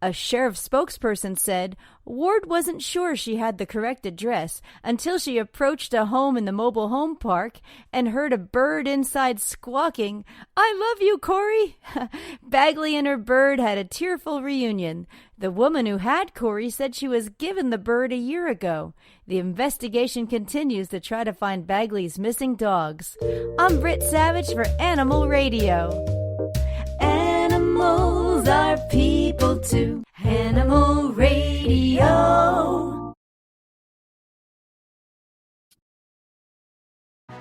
A sheriff's spokesperson said Ward wasn't sure she had the correct address until she approached a home in the mobile home park and heard a bird inside squawking, "I love you, Corey." Bagley and her bird had a tearful reunion. The woman who had Corey said she was given the bird a year ago. The investigation continues to try to find Bagley's missing dogs. I'm Britt Savage for Animal Radio. Animals are people too. Animal Radio.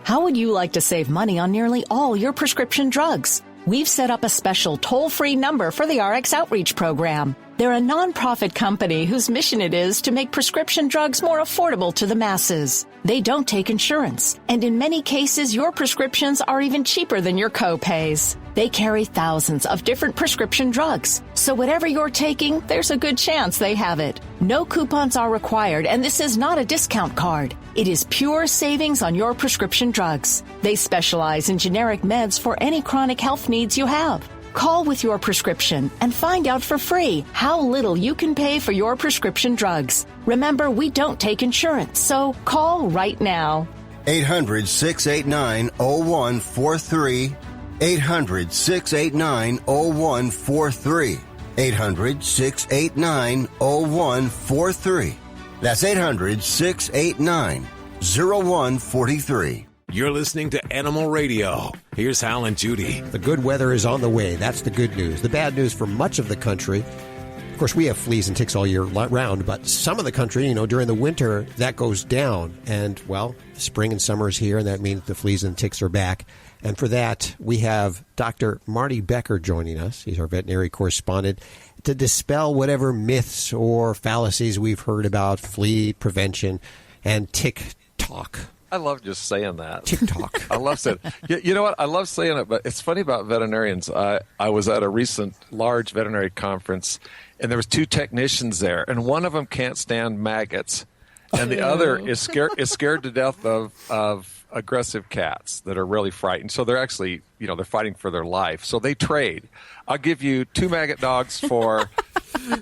How would you like to save money on nearly all your prescription drugs? We've set up a special toll-free number for the RX Outreach Program. They're a nonprofit company whose mission it is to make prescription drugs more affordable to the masses. They don't take insurance, and in many cases, your prescriptions are even cheaper than your co-pays. They carry thousands of different prescription drugs, so whatever you're taking, there's a good chance they have it. No coupons are required, and this is not a discount card. It is pure savings on your prescription drugs. They specialize in generic meds for any chronic health needs you have. Call with your prescription and find out for free how little you can pay for your prescription drugs. Remember, we don't take insurance, so call right now. 800-689-0143. 800-689-0143. 800-689-0143. That's 800-689-0143. You're listening to Animal Radio. Here's Hal and Judy. The good weather is on the way. That's the good news. The bad news for much of the country, of course, we have fleas and ticks all year round, but some of the country, during the winter, that goes down. And, well, spring and summer is here, and that means the fleas and ticks are back. And for that, we have Dr. Marty Becker joining us. He's our veterinary correspondent to dispel whatever myths or fallacies we've heard about flea prevention and tick talk. I love just saying that. TikTok. I love saying it. You know what? I love saying it, but it's funny about veterinarians. I was at a recent large veterinary conference, and there was 2 technicians there, and one of them can't stand maggots, and the other is scared to death of aggressive cats that are really frightened. So they're actually, they're fighting for their life. So they trade. I'll give you 2 maggot dogs for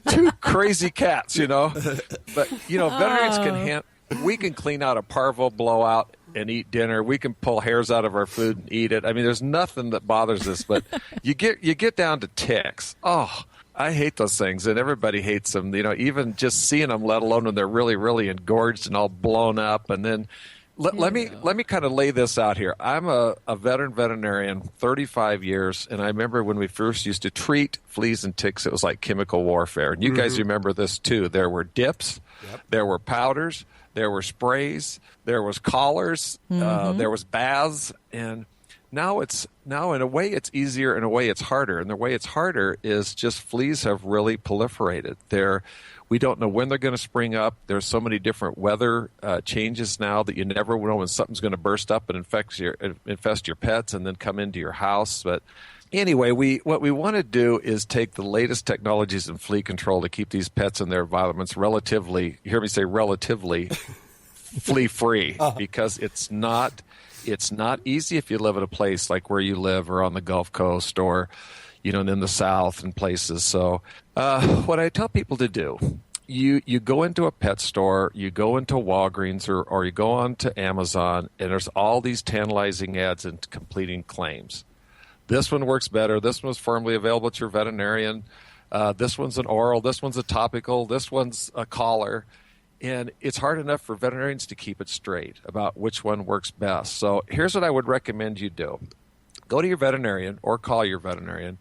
2 crazy cats, But, veterinarians we can clean out a parvo blowout and eat dinner. We can pull hairs out of our food and eat it. I mean, there's nothing that bothers us. But you get down to ticks. Oh, I hate those things, and everybody hates them. Even just seeing them, let alone when they're really, really engorged and all blown up. And then let me kind of lay this out here. I'm a veterinarian, 35 years, and I remember when we first used to treat fleas and ticks, it was like chemical warfare. And you guys remember this too. There were dips, there were powders, there were sprays, there was collars, there was baths, and now in a way it's easier, in a way it's harder. And the way it's harder is just fleas have really proliferated. We don't know when they're going to spring up. There's so many different weather changes now that you never know when something's going to burst up and infest your pets and then come into your house. But anyway, what we want to do is take the latest technologies in flea control to keep these pets and their environments relatively, you hear me say relatively, flea-free, because it's not easy if you live at a place like where you live or on the Gulf Coast or in the South and places. So what I tell people to do, you go into a pet store, you go into Walgreens or you go on to Amazon, and there's all these tantalizing ads and completing claims. This one works better. This one's firmly available at your veterinarian. This one's an oral. This one's a topical. This one's a collar. And it's hard enough for veterinarians to keep it straight about which one works best. So here's what I would recommend you do. Go to your veterinarian or call your veterinarian,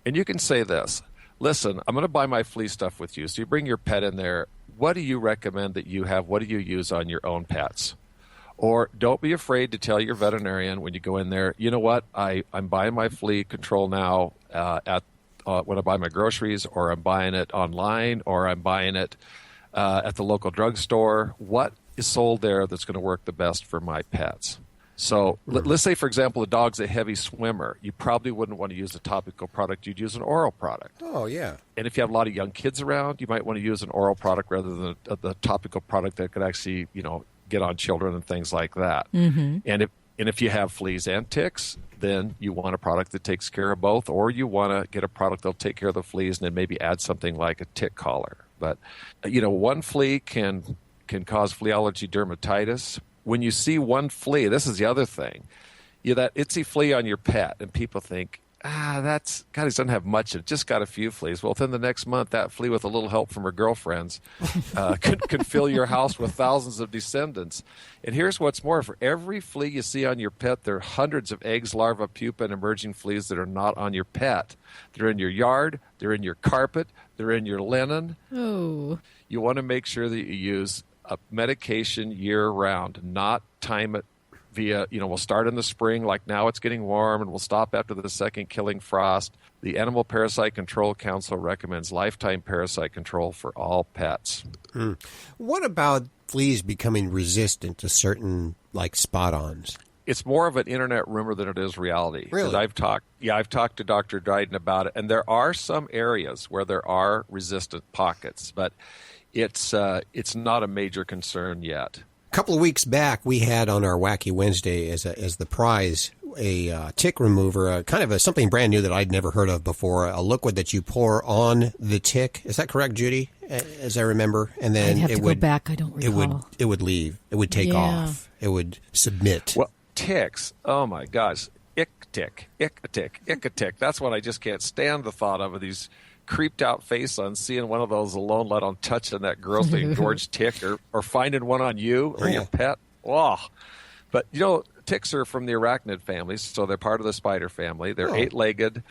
and you can say this. Listen, I'm going to buy my flea stuff with you. So you bring your pet in there. What do you recommend that you have? What do you use on your own pets? Or don't be afraid to tell your veterinarian when you go in there, you know what, I'm buying my flea control now when I buy my groceries, or I'm buying it online, or I'm buying it at the local drugstore. What is sold there that's going to work the best for my pets? So let's say, for example, a dog's a heavy swimmer. You probably wouldn't want to use a topical product. You'd use an oral product. Oh, yeah. And if you have a lot of young kids around, you might want to use an oral product rather than the topical product that could actually, get on children and things like that. Mm-hmm. And if you have fleas and ticks, then you want a product that takes care of both, or you want to get a product that'll take care of the fleas and then maybe add something like a tick collar. But, one flea can cause flea allergy dermatitis. When you see one flea, this is the other thing, that itsy flea on your pet, and people think, he doesn't have much, it just got a few fleas. Well, within the next month, that flea, with a little help from her girlfriends, could fill your house with thousands of descendants. And here's what's more, for every flea you see on your pet, there are hundreds of eggs, larvae, pupa, and emerging fleas that are not on your pet. They're in your yard, they're in your carpet, they're in your linen. Oh. You want to make sure that you use a medication year-round, not time it via, we'll start in the spring, like now it's getting warm, and we'll stop after the second killing frost. The Animal Parasite Control Council recommends lifetime parasite control for all pets. What about fleas becoming resistant to certain, spot-ons? It's more of an internet rumor than it is reality. Really? I've talked to Dr. Dryden about it, and there are some areas where there are resistant pockets, but it's not a major concern yet. A couple of weeks back, we had on our Wacky Wednesday as the prize a tick remover, something brand new that I'd never heard of before, a liquid that you pour on the tick. Is that correct, Judy? As I remember, and then I'd have to go back. I don't recall. It would leave. It would take off. It would submit. Well, ticks. Oh my gosh, ick a tick. That's what I just can't stand the thought of these creeped out face on seeing one of those alone, let alone touching that grossly engorged tick, or finding one on you or your pet. Oh. But ticks are from the arachnid family, so they're part of the spider family. They're 8-legged.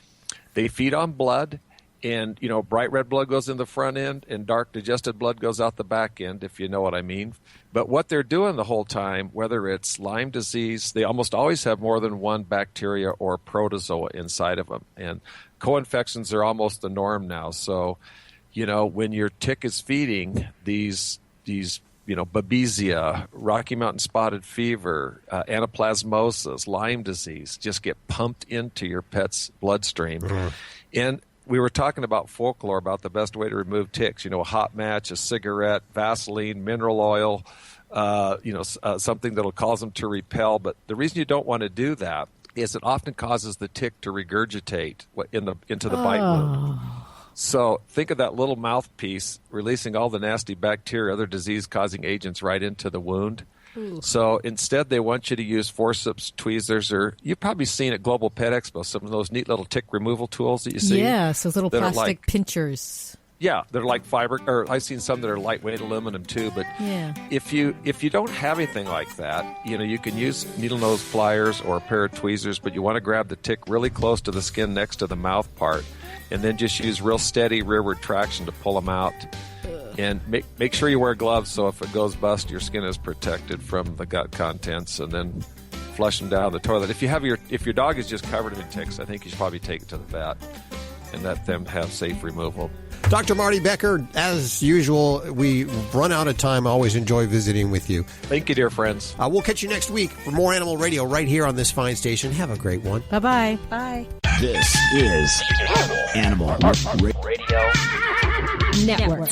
They feed on blood, and bright red blood goes in the front end, and dark digested blood goes out the back end, if you know what I mean. But what they're doing the whole time, whether it's Lyme disease, they almost always have more than one bacteria or protozoa inside of them, and co-infections are almost the norm now. So, when your tick is feeding these Babesia, Rocky Mountain spotted fever, anaplasmosis, Lyme disease just get pumped into your pet's bloodstream. And we were talking about folklore about the best way to remove ticks. A hot match, a cigarette, Vaseline, mineral oil, something that'll cause them to repel. But the reason you don't want to do that is it often causes the tick to regurgitate into the bite wound. So think of that little mouthpiece releasing all the nasty bacteria, other disease-causing agents right into the wound. Ooh. So instead, they want you to use forceps, tweezers, or you've probably seen at Global Pet Expo some of those neat little tick removal tools that you see. Yes, those little plastic pinchers. Yeah, they're like fiber, or I've seen some that are lightweight aluminum too. But if you don't have anything like that, you can use needle nose pliers or a pair of tweezers, but you want to grab the tick really close to the skin next to the mouth part, and then just use real steady rearward traction to pull them out. And make sure you wear gloves so if it goes bust, your skin is protected from the gut contents, and then flush them down the toilet. If your dog is just covered in ticks, I think you should probably take it to the vet and let them have safe removal. Dr. Marty Becker, as usual, we run out of time. I always enjoy visiting with you. Thank you, dear friends. We'll catch you next week for more Animal Radio right here on this fine station. Have a great one. Bye-bye. Bye. This is Animal Radio Network.